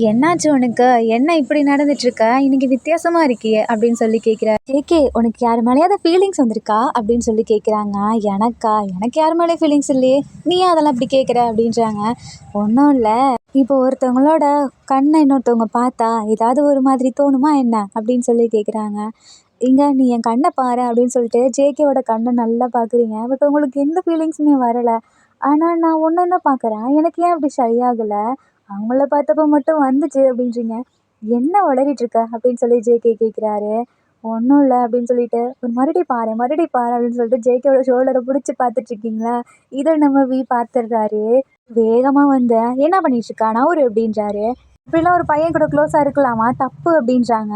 என்னாச்சு உனக்கு, என்ன இப்படி நடந்துட்டுருக்க, இன்னைக்கு வித்தியாசமாக இருக்கியே அப்படின்னு சொல்லி கேட்குறாரு. ஜேகே, உனக்கு யார் மேலேயாவது ஃபீலிங்ஸ் வந்திருக்கா அப்படின்னு சொல்லி கேட்குறாங்க. எனக்கு யார் மேலே ஃபீலிங்ஸ் இல்லையே, நீ அதெல்லாம் இப்படி கேட்குற அப்படின்றாங்க. ஒன்றும் இல்லை, இப்போ ஒருத்தவங்களோட கண்ணை இன்னொருத்தவங்க பார்த்தா ஏதாவது ஒரு மாதிரி தோணுமா என்ன அப்படின்னு சொல்லி கேட்குறாங்க. இங்கே நீ என் கண்ணை பாரு அப்படின்னு சொல்லிட்டு ஜேகேவோட கண்ணை நல்லா பார்க்குறீங்க. பட் உங்களுக்கு எந்த ஃபீலிங்ஸுமே வரலை. ஆனால் நான் ஒன்று என்ன பார்க்குறேன், எனக்கு ஏன் அப்படி ஷை ஆகலை, அவங்கள பார்த்தப்போ மட்டும் வந்துச்சு அப்படின்றீங்க. என்ன உளறிட்டுருக்க அப்படின்னு சொல்லி ஜேகே கேட்குறாரு. ஒன்றும் இல்லை அப்படின்னு சொல்லிட்டு, ஒரு மறுபடியும் பாரு அப்படின்னு சொல்லிட்டு ஜேகேவோட ஷோல்டரை பிடிச்சி பார்த்துட்ருக்கீங்களா? இதை நம்ம பார்த்துடுறாரு. வேகமாக வந்து, என்ன பண்ணிட்டுருக்கா நவுரு அப்படின்றாரு. இப்படிலாம் ஒரு பையன் கூட க்ளோஸாக இருக்கலாமா, தப்பு அப்படின்றாங்க.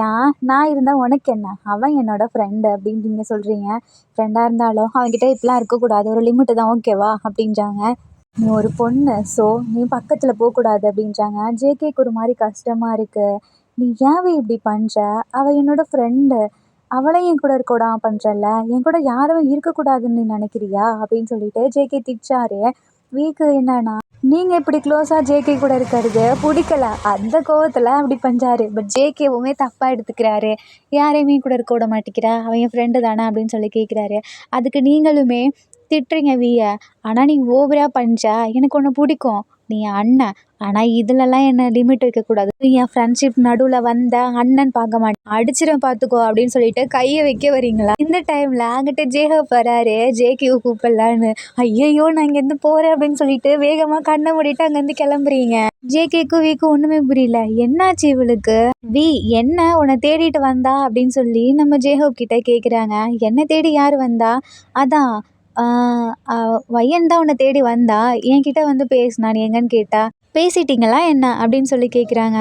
ஏன் நான் இருந்தால் உனக்கு என்ன, அவன் என்னோட ஃப்ரெண்டு அப்படின்னு நீங்கள் சொல்கிறீங்க. ஃப்ரெண்டாக இருந்தாலும் அவன்கிட்ட இப்படிலாம் இருக்கக்கூடாது, ஒரு லிமிட்டு தான், ஓகேவா அப்படின்றாங்க. நீ ஒரு பொண்ணு, ஸோ நீ பக்கத்தில் போகக்கூடாது அப்படின்றாங்க. ஜேகேக்கு ஒரு மாதிரி கஷ்டமாக இருக்குது. நீ ஏன் இப்படி பண்ணுற, அவள் என்னோட ஃப்ரெண்டு, அவளையும் என் கூட இருக்க விடாமல் பண்ணுறல்ல, என் கூட யாரும் இருக்கக்கூடாதுன்னு நீ நினைக்கிறியா அப்படின்னு சொல்லிட்டு ஜேகே திட்டாரு. வீக்கு என்னன்னா, நீங்கள் இப்படி க்ளோஸாக ஜேகே கூட இருக்கிறது பிடிக்கல, அந்த கோவத்தில் அப்படி பண்ணுறாரு. பட் ஜேகேவுமே தப்பாக எடுத்துக்கிறாரு. யாரையுமே கூட இருக்க விட மாட்டேங்கிறா, அவன் என் ஃப்ரெண்டு தானே அப்படின்னு சொல்லி கேட்குறாரு. அதுக்கு நீங்களுமே திட்டுறீங்க வீயை. ஆனால் நீ ஓவராக பண்ணுற, எனக்கு ஒன்று பிடிக்கும், நீ என் அண்ணன், ஆனால் இதுலலாம் என்ன லிமிட் வைக்கக்கூடாது, நீ என் ஃப்ரெண்ட்ஷிப் நடுவில் வந்த அண்ணன் பார்க்க மாட்டேன், அடிச்சிடும் பார்த்துக்கோ அப்படின்னு சொல்லிட்டு கையை வைக்க வரீங்களா? இந்த டைமில் அங்கிட்ட ஜேஹப் வராரு. ஜேகேவை கூப்பிடலான்னு, ஐயையோ நான் இங்கேருந்து போகிறேன் அப்படின்னு சொல்லிட்டு வேகமாக கண்ணை மூடிட்டு அங்கேருந்து கிளம்புறீங்க. ஜேகேக்கும் வீக்கும் ஒன்றுமே புரியல. என்னாச்சு இவளுக்கு, என்ன உன்னை தேடிட்டு வந்தா அப்படின்னு சொல்லி நம்ம ஜேஹப் கிட்ட கேட்குறாங்க. என்னை தேடி யார் வந்தா, அதான் வையன் தான் உன்னை தேடி வந்தா, என்கிட்ட வந்து பேசினா, நீ எங்கன்னு கேட்டா, பேசிட்டீங்களா என்ன அப்படின்னு சொல்லி கேட்குறாங்க.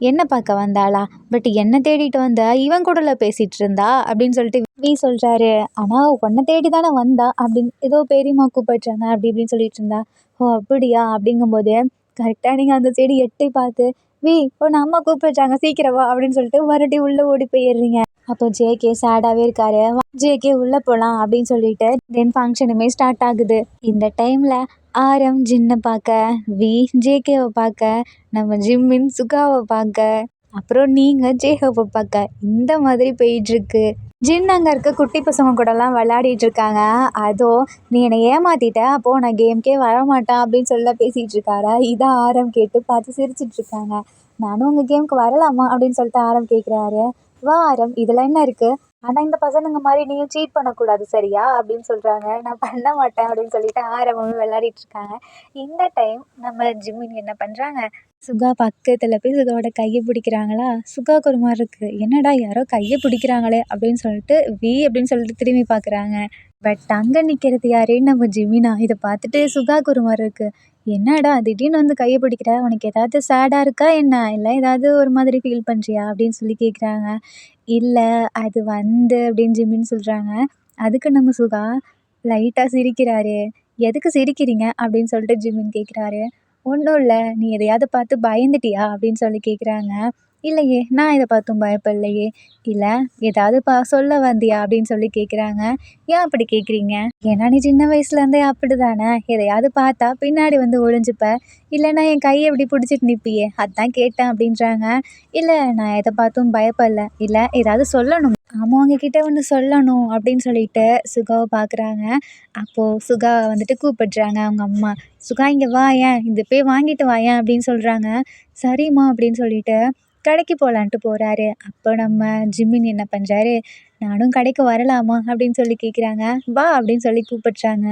என்ன பார்க்க வந்தாளா, பட் என்ன தேடிட்டு வந்த, இவன் கூடல பேசிகிட்டு இருந்தா அப்படின்னு சொல்லிட்டு சொல்கிறாரு. ஆனால் உன்னை தேடி தானே வந்தா அப்படின்னு ஏதோ பெரியம்மா கூப்பிட்றாங்க அப்படி இப்படின்னு சொல்லிட்டு இருந்தா. ஓ அப்படியா அப்படிங்கும்போது கரெக்டாக நீங்கள் அந்த சைடு எட்டி பார்த்து, உன்னை அம்மா கூப்பிட்றாங்க சீக்கிரம் வா அப்படின்னு சொல்லிட்டு மறுபடியும் உள்ளே ஓடி போயிடுறீங்க. அப்போ ஜேகே சேடாகவே இருக்காரு. ஜேகே உள்ளே போகலாம் அப்படின்னு சொல்லிட்டு தென் ஃபங்க்ஷனுமே ஸ்டார்ட் ஆகுது. இந்த டைமில் ஆரம் ஜின்னை பார்க்க, ஜேகேவை பார்க்க, நம்ம ஜிம்மின் சுகாவை பார்க்க, அப்புறம் நீங்கள் ஜேஹோவை பார்க்க, இந்த மாதிரி போயிட்டுருக்கு. ஜின் அங்கே இருக்க குட்டி பசங்க கூடலாம் விளையாடிட்டு இருக்காங்க. அதோ நீ என்னை ஏமாத்திட்ட, அப்போது நான் கேம்க்கே வரமாட்டேன் அப்படின்னு சொல்ல பேசிகிட்டு இருக்காரா. இதை ஆரம் கேட்டு பார்த்து சிரிச்சிட்டு இருக்காங்க. நானும் உங்கள் கேமுக்கு வரலாமா அப்படின்னு சொல்லிட்டு ஆரம் கேட்குறாரு. வா ஆரம், இதில் என்ன இருக்குது, ஆனால் இந்த பசங்க மாதிரி நீயும் சீட் பண்ணக்கூடாது சரியா அப்படின்னு சொல்கிறாங்க. நான் பண்ண மாட்டேன் அப்படின்னு சொல்லிட்டு ஆரம்பமே விளையாடிட்டு இருக்காங்க. இந்த டைம் நம்ம ஜிம்மின் என்ன பண்ணுறாங்க, சுகா பக்கத்தில் போய் சுகாவோட கையை பிடிக்கிறாங்களா. சுகாவுக்கு ஒரு மாதிரி இருக்குது, என்னடா யாரோ கையை பிடிக்கிறாங்களே அப்படின்னு சொல்லிட்டு அப்படின்னு சொல்லிட்டு திரும்பி பார்க்குறாங்க. பட் அங்கே நிற்கிறது யாரே, நம்ம ஜிமினா. இதை பார்த்துட்டு சுகாவுக்கு ஒரு மாதிரி இருக்குது, என்னடா திடீர்னு வந்து கையை பிடிக்கிற, உனக்கு ஏதாவது சேடாக இருக்கா என்ன, இல்லை ஏதாவது ஒரு மாதிரி ஃபீல் பண்ணுறியா அப்படின்னு சொல்லி கேட்குறாங்க. இல்லை அது வந்து அப்படின்னு ஜிமின்னு சொல்கிறாங்க. அதுக்கு நம்ம சுகா லைட்டாக சிரிக்கிறாரு. எதுக்கு சிரிக்கிறீங்க அப்படின்னு சொல்லிட்டு ஜிமின் கேட்குறாரு. ஒன்றும் இல்லை, நீ எதையாவது பார்த்து பயந்துட்டியா அப்படின்னு சொல்லி கேட்குறாங்க. இல்லையே, நான் இத பார்த்தும் பயப்படலையே. இல்ல ஏதாவது சொல்ல வந்தியா? அப்படின்னு சொல்லி கேட்குறாங்க. ஏன் அப்படி கேட்குறீங்க? ஏன்னா நீ சின்ன வயசுலேருந்தே அப்படிதானே. எதையாவது பார்த்தா பின்னாடி வந்து ஒளிஞ்சுப்ப. இல்லைன்னா என் கைய இப்படி பிடிச்சிட்டு நிப்பியே. அதான் கேட்டேன் அப்படின்றாங்க. இல்ல நான் எத பார்த்தும் பயப்படல. இல்ல ஏதாவது சொல்லணும். ஆமா உங்ககிட்ட ஒண்ணு சொல்லணும் அப்படின்னு சொல்லிட்டு சுகாவ பார்க்குறாங்க. அப்போ சுகா வந்துட்டு கூப்பிடுறாங்க அவங்க அம்மா. "சுகா இங்க வாயேன். இது போய் வாங்கிட்டு வாயேன்" அப்படின்னு சொல்றாங்க. சரிம்மா அப்படின்னு சொல்லிட்டு கடைக்கு போலான்ட்டு போறாரு. அப்போ நம்ம ஜிம்மின் என்ன பண்றாரு, "நானும் கடைக்கு வரலாமா?" அப்படின்னு சொல்லி கேட்குறாங்க. "வா" அப்படின்னு சொல்லி கூப்பிடுறாங்க.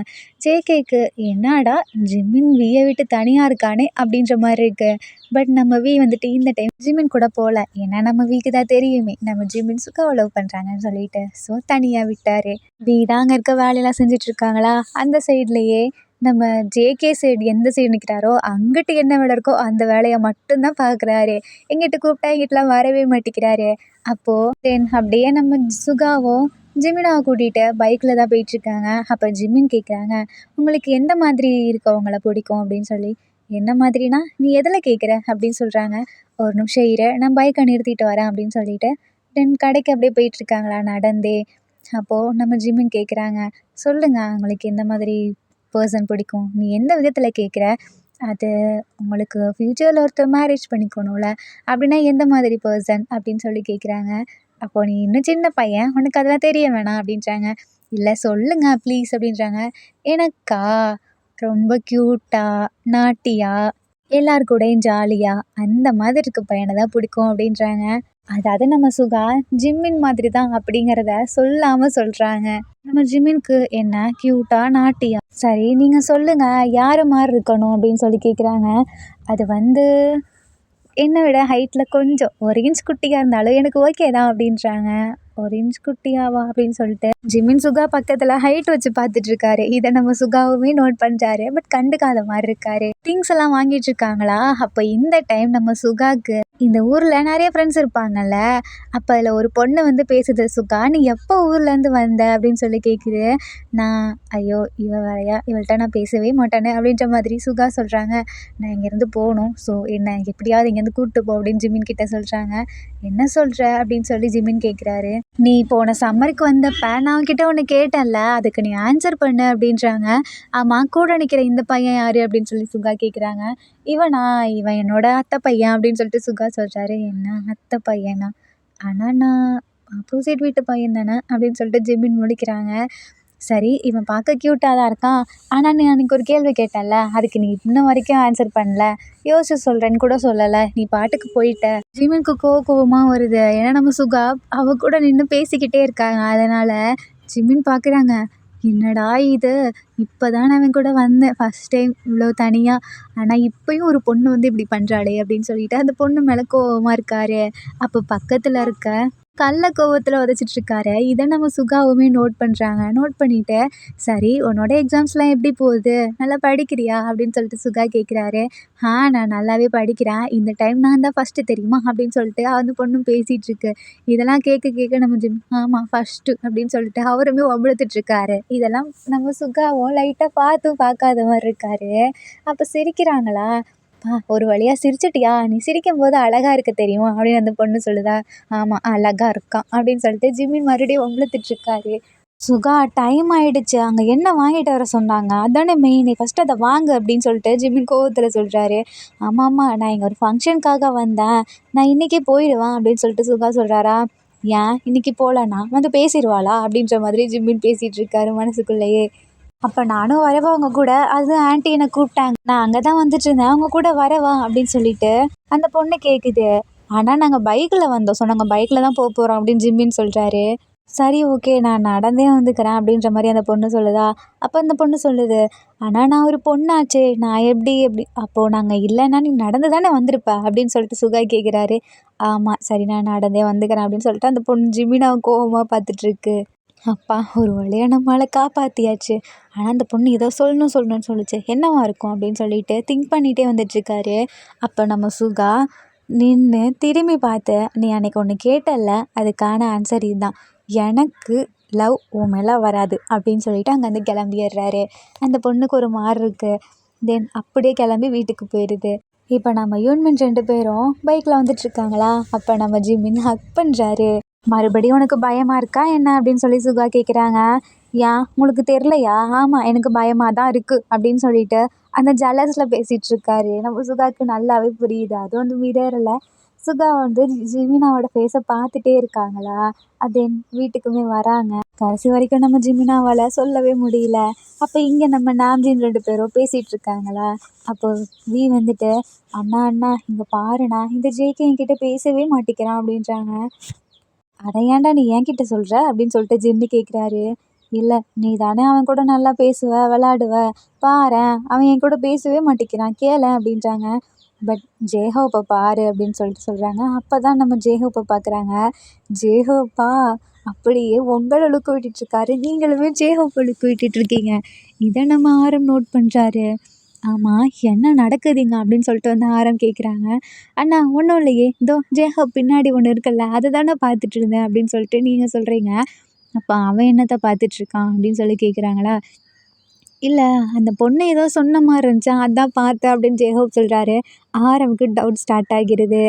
ஜேகேக்கு "என்னடா ஜிம்மின் விய விட்டு தனியா இருக்கானே" அப்படின்ற மாரி இருக்கு. பட் நம்ம வி வந்துட்டு இந்த டைம் ஜிம்மின் கூட போல. ஏன்னா நம்ம விக்கு தான் தெரியுமே, நம்ம ஜிம்மின் சுகாவ லவ் பண்றாங்கன்னு சொல்லிட்டு. ஸோ தனியா விட்டாரு. வி தான் அங்க இருக்க வேலையெல்லாம் செஞ்சுட்டு இருக்காங்களா, அந்த சைட்லயே நம்ம ஜேகே சைடு எந்த சைடு நிற்கிறாரோ அங்கிட்டு என்ன வேலை இருக்கோ அந்த வேலையை மட்டும் தான் பார்க்குறாரு. எங்கிட்ட கூப்பிட்டா எங்கிட்டலாம் வரவே மாட்டேங்கிறாரு. அப்போது தென் அப்படியே நம்ம சுகாவும் ஜிமினாவை கூட்டிகிட்டு பைக்கில் தான் போயிட்டுருக்காங்க. அப்போ ஜிமின் கேட்குறாங்க, உங்களுக்கு எந்த மாதிரி இருக்கவங்கள பிடிக்கும் அப்படின்னு சொல்லி. என்ன மாதிரினா நீ எதில் கேட்குற அப்படின்னு சொல்கிறாங்க. ஒரு நிமிஷம் இரு, நான் பைக்கை நிறுத்திட்டு வரேன் அப்படின்னு சொல்லிட்டு தென் கடைக்கு அப்படியே போயிட்டுருக்காங்களா நடந்தே. அப்போது நம்ம ஜிமின் கேட்குறாங்க, சொல்லுங்க உங்களுக்கு எந்த மாதிரி பர்சன் பிடிக்கும்? நீ எந்த விதத்தில் கேட்குற? அது உங்களுக்கு ஃப்யூச்சரில் ஒருத்தர் மேரேஜ் பண்ணிக்கணும்ல, அப்படின்னா எந்த மாதிரி பர்சன் அப்படின்னு சொல்லி கேட்குறாங்க. அப்போ நீ இன்னும் சின்ன பையன், உனக்கு அதெல்லாம் தெரிய வேணாம் அப்படின்றாங்க. இல்லை சொல்லுங்க ப்ளீஸ் அப்படின்றாங்க. எனக்கா ரொம்ப க்யூட்டா, நாட்டியா, எல்லார் கூடயும் ஜாலியா அந்த மாதிரி இருக்க பையனை தான் பிடிக்கும் அப்படின்றாங்க. அதாவது நம்ம சுகா ஜிம்மின் மாதிரி தான் அப்படிங்கிறத சொல்லாமல் சொல்கிறாங்க. நம்ம ஜிம்மினுக்கு என்ன க்யூட்டா, நாட்டியா? சரி நீங்கள் சொல்லுங்க யார் மாரி இருக்கணும் அப்படின்னு சொல்லி கேட்குறாங்க. அது வந்து என்னை விட ஹைட்டில் கொஞ்சம் 1 இன்ச் குட்டியா இருந்தாலும் எனக்கு ஓகே தான் அப்படின்றாங்க. 1 இன்ச் குட்டியாவா அப்படின்னு சொல்லிட்டு ஜிமின் சுகா பக்கத்தில் ஹைட் வச்சு பார்த்துட்டு இருக்காரு. இதை நம்ம சுகாவுமே நோட் பண்ணுறாரு. பட் கண்டுக்காத மாதிரி இருக்காரு. திங்ஸ் எல்லாம் வாங்கிட்டு இருக்காங்களா. அப்போ இந்த டைம் நம்ம சுகாக்கு இந்த ஊரில் நிறைய ஃப்ரெண்ட்ஸ் இருப்பாங்கல்ல. அப்போ அதில் ஒரு பொண்ணு வந்து பேசுது, சுகா நீ எப்போ ஊர்லேருந்து வந்த அப்படின்னு சொல்லி கேட்குது. நான் ஐயோ இவ வேறையா, இவள்கிட்ட நான் பேசவே மாட்டேனே அப்படின்ற மாதிரி சுகா சொல்கிறாங்க. நான் இங்கேருந்து போகணும், ஸோ என்ன எப்படியாவது இங்கேருந்து கூப்பிட்டு போ அப்படின்னு ஜிமின் கிட்ட சொல்கிறாங்க. என்ன சொல்கிற அப்படின்னு சொல்லி ஜிமின் கேட்குறாரு. நீ போன சம்மருக்கு வந்தப்ப நான் உன்கிட்ட ஒன்று கேட்டேன்ல, அதுக்கு நீ ஆன்சர் பண்ணு அப்படின்றாங்க. ஆமாம் கூட நிற்கிற இந்த பையன் யார் அப்படின்னு சொல்லி சுகா கேட்குறாங்க. இவனா, இவன் என்னோட அத்தை பையன் அப்படின்னு சொல்லிட்டு சுகா சொல்கிறாரு. என்ன அத்தை பையனா? ஆனால் நான் ஆப்போசிட் வீட்டு பையன் தானே அப்படின்னு சொல்லிட்டு ஜிமின் முடிக்கிறாங்க. சரி இவன் பார்க்க க்யூட்டாக தான் இருக்கான். ஆனால் நீ அன்றைக்கி ஒரு கேள்வி கேட்டேன்ல, அதுக்கு நீ இன்ன வரைக்கும் ஆன்சர் பண்ணல. யோசிச்சு சொல்கிறேன்னு கூட சொல்லலை. நீ பாட்டுக்கு போயிட்ட. ஜிமினுக்கு கோவமாக வருது. ஏன்னா நம்ம சுகா அவ கூட நின்று பேசிக்கிட்டே இருக்காங்க. அதனால் ஜிமின் பார்க்குறாங்க. என்னடா இது, இப்போ தான் அவன் கூட வந்தேன் ஃபஸ்ட் டைம் இவ்வளோ தனியாக. ஆனால் இப்போயும் ஒரு பொண்ணு வந்து இப்படி பண்ணுறாளே அப்படின்னு சொல்லிட்டு அந்த பொண்ணு மேலே கோவமாக இருக்காரு. அப்போ பக்கத்தில் இருக்க கள்ள கோவத்தில் உதச்சிட்ருக்காரு. இதை நம்ம சுகாவுமே நோட் பண்ணுறாங்க. நோட் பண்ணிவிட்டு சரி உன்னோட எக்ஸாம்ஸ்லாம் எப்படி போகுது, நல்லா படிக்கிறியா அப்படின்னு சொல்லிட்டு சுகா கேட்குறாரு. நான் நல்லாவே படிக்கிறேன். இந்த டைம் நான் தான் ஃபஸ்ட்டு தெரியுமா அப்படின்னு சொல்லிட்டு அந்த பொண்ணும் பேசிகிட்ருக்கு. இதெல்லாம் கேட்க கேட்க நம்ம ஜிம் ஆமாம் ஃபஸ்ட்டு அப்படின்னு சொல்லிட்டு அவருமே ஒம்பளத்துட்ருக்காரு. இதெல்லாம் நம்ம சுகாவும் லைட்டாக பார்த்தும் பார்க்காத மாதிரி இருக்காரு. அப்போ சிரிக்கிறாங்களா. ஒரு வழியாக சிரிச்சிட்டியா, நீ சிரிக்கும்போது அழகாக இருக்க தெரியுமா அப்படின்னு அந்த பொண்ணு சொல்லுதா. ஆமாம் அழகா இருக்கான் அப்படின்னு சொல்லிட்டு ஜிம்மின் மறுபடியும் ஒம்பளத்துட்ருக்காரு. சுகா டைம் ஆயிடுச்சு, அங்கே என்ன வாங்கிட்டு வர சொன்னாங்க அதானே மெயின், ஃபஸ்ட்டு அதை வாங்கு அப்படின்னு சொல்லிட்டு ஜிம்மின் கோவத்தில் சொல்கிறாரு. ஆமாம் நான் இங்கே ஒரு ஃபங்க்ஷனுக்காக வந்தேன், நான் இன்றைக்கே போயிடுவேன் அப்படின்னு சொல்லிட்டு சுகா சொல்கிறாரா. ஏன் இன்னைக்கு போகலன்னா வந்து பேசிடுவாளா அப்படின்ற மாதிரி ஜிம்மின் பேசிகிட்டு இருக்காரு மனசுக்குள்ளேயே. அப்போ நானும் வரவா அவங்க கூட, அதுவும் ஆன்ட்டி என்னை கூப்பிட்டாங்க, நான் அங்கே தான் வந்துட்டுருந்தேன், அவங்க கூட வரவா அப்படின்னு சொல்லிட்டு அந்த பொண்ணு கேட்குது. ஆனால் நாங்கள் பைக்கில் வந்தோம், ஸோ நாங்கள் பைக்கில் தான் போகிறோம் அப்படின்னு ஜிம்மின்னு சொல்கிறாரு. சரி ஓகே நான் நடந்தே வந்துக்கிறேன் அப்படின்ற மாதிரி அந்த பொண்ணு சொல்லுதா. அப்போ அந்த பொண்ணு சொல்லுது, ஆனால் நான் ஒரு பொண்ணாச்சே, நான் எப்படி எப்படி அப்போது நாங்கள் இல்லைன்னா நீ நடந்து தானே வந்திருப்ப அப்படின்னு சொல்லிட்டு சுகா கேட்குறாரு. ஆமாம் சரி நான் நடந்தே வந்துக்கிறேன் அப்படின்னு சொல்லிட்டு அந்த பொண்ணு ஜிம்மினாவை கோவமாக பார்த்துட்ருக்கு. அப்பா ஒரு வழியா நம்மளை காப்பாற்றியாச்சு. ஆனால் அந்த பொண்ணு ஏதோ சொல்லணும்னு சொல்லுச்சு, என்னவா இருக்கும் அப்படின்னு சொல்லிட்டு திங்க் பண்ணிகிட்டே வந்துட்டுருக்காரு. அப்போ நம்ம சுகா நின்று திரும்பி பார்த்து, நீ அன்றைக்கி ஒன்று கேட்டல்ல, அதுக்கான ஆன்சர் இதுதான், எனக்கு லவ் உன் மேலே வராது அப்படின்னு சொல்லிட்டு அங்கேருந்து கிளம்பிடுறாரு. அந்த பொண்ணுக்கு ஒரு மாதிரி இருக்குது. தென் அப்படியே கிளம்பி வீட்டுக்கு போயிடுது. இப்போ நம்ம யூன்மின் 2 பேரும் பைக்கில் வந்துட்டுருக்காங்களா, அப்போ நம்ம ஜிமின் ஹக் பண்ணுறாரு. மறுபடியும் உனக்கு பயமா இருக்கா என்ன அப்படின்னு சொல்லி சுகா கேட்குறாங்க. ஏன் உங்களுக்கு தெரிலையா? ஆமாம் எனக்கு பயமாக தான் இருக்குது அப்படின்னு சொல்லிட்டு அந்த ஜலஸில் பேசிகிட்டு இருக்காரு. நம்ம சுகாவுக்கு நல்லாவே புரியுது. அது வந்து மிரரில் சுகா வந்து ஜிமினாவோட ஃபேஸை பார்த்துட்டே இருக்காங்களா, அது வீட்டுக்குமே வராங்க. கடைசி வரைக்கும் நம்ம ஜிமினாவால் சொல்லவே முடியல. அப்போ இங்கே நம்ம நாம்ஜின் 2 பேரும் பேசிகிட்டு இருக்காங்களா, அப்போ வந்துட்டு அண்ணா அண்ணா இங்கே பாருண்ணா, இந்த ஜேகே என்கிட்ட பேசவே மாட்டேங்கிறான் அப்படின்றாங்க. அதை ஏன்டா நீ என்கிட்ட சொல்கிற அப்படின்னு சொல்லிட்டு ஜின்னு கேட்குறாரு. இல்லை நீ தானே அவன் கூட நல்லா பேசுவ விளாடுவ, பாரேன் அவன் என் கூட பேசவே மாட்டேங்கிறான் கேளேன் அப்படின்றாங்க. பட் ஜேஹோப்பை பாரு அப்படின்னு சொல்லிட்டு சொல்கிறாங்க. அப்போ தான் நம்ம ஜேஹோப்பை பார்க்குறாங்க. ஜேஹோப்பா அப்படியே உங்களை லுக்கு விட்டுட்ருக்காரு, நீங்களுமே ஜேஹோப்பை லுக்கு விட்டுட்ருக்கீங்க. இதை நம்ம ஆரம் நோட் பண்ணுறாரு. ஆமாம் என்ன நடக்குதுங்க அப்படின்னு சொல்லிட்டு வந்து ஆரம் கேட்குறாங்க. அண்ணா ஒன்றும் இல்லையே, இதோ ஜேஹப் பின்னாடி ஒன்று இருக்குல்ல அதை தானே பார்த்துட்டு இருந்தேன் அப்படின்னு சொல்லிட்டு நீங்கள் சொல்கிறீங்க. அப்போ அவன் என்னத்தை பார்த்துட்ருக்கான் அப்படின்னு சொல்லி கேட்குறாங்களா. இல்லை அந்த பொண்ணு ஏதோ சொன்ன மாதிரி இருந்துச்சா அதான் பார்த்தேன் அப்படின்னு ஜேஹோப் சொல்கிறாரு. ஆரமுக்கு டவுட் ஸ்டார்ட் ஆகிடுது.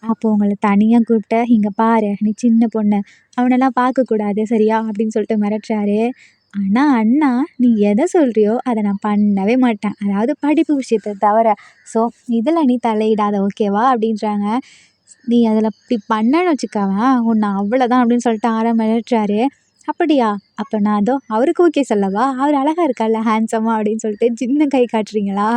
அப்போ உங்களை தனியாக கூப்பிட்டு இங்கே பாரு நீ சின்ன பொண்ணு, அவனெல்லாம் பார்க்கக்கூடாது சரியா அப்படின்னு சொல்லிட்டு மிரட்டுறாரு. ஆனால் அண்ணா நீ எதை சொல்கிறியோ அதை நான் பண்ணவே மாட்டேன், அதாவது படிப்பு விஷயத்தை தவிர. ஸோ இதில் நீ தலையிடாத ஓகேவா அப்படின்றாங்க. நீ அதில் இப்படி பண்ணன்னு வச்சுக்கவன் உன்னை அவ்வளோதான் அப்படின்னு சொல்லிட்டு மிரட்டுறாரு. அப்படியா, அப்போ நான் அதோ அவருக்கு ஓகே சொல்லவா, அவர் அழகாக இருக்கார்ல ஹேண்ட்ஸமாக அப்படின்னு சொல்லிட்டு சின்ன கை காட்டுறீங்களா.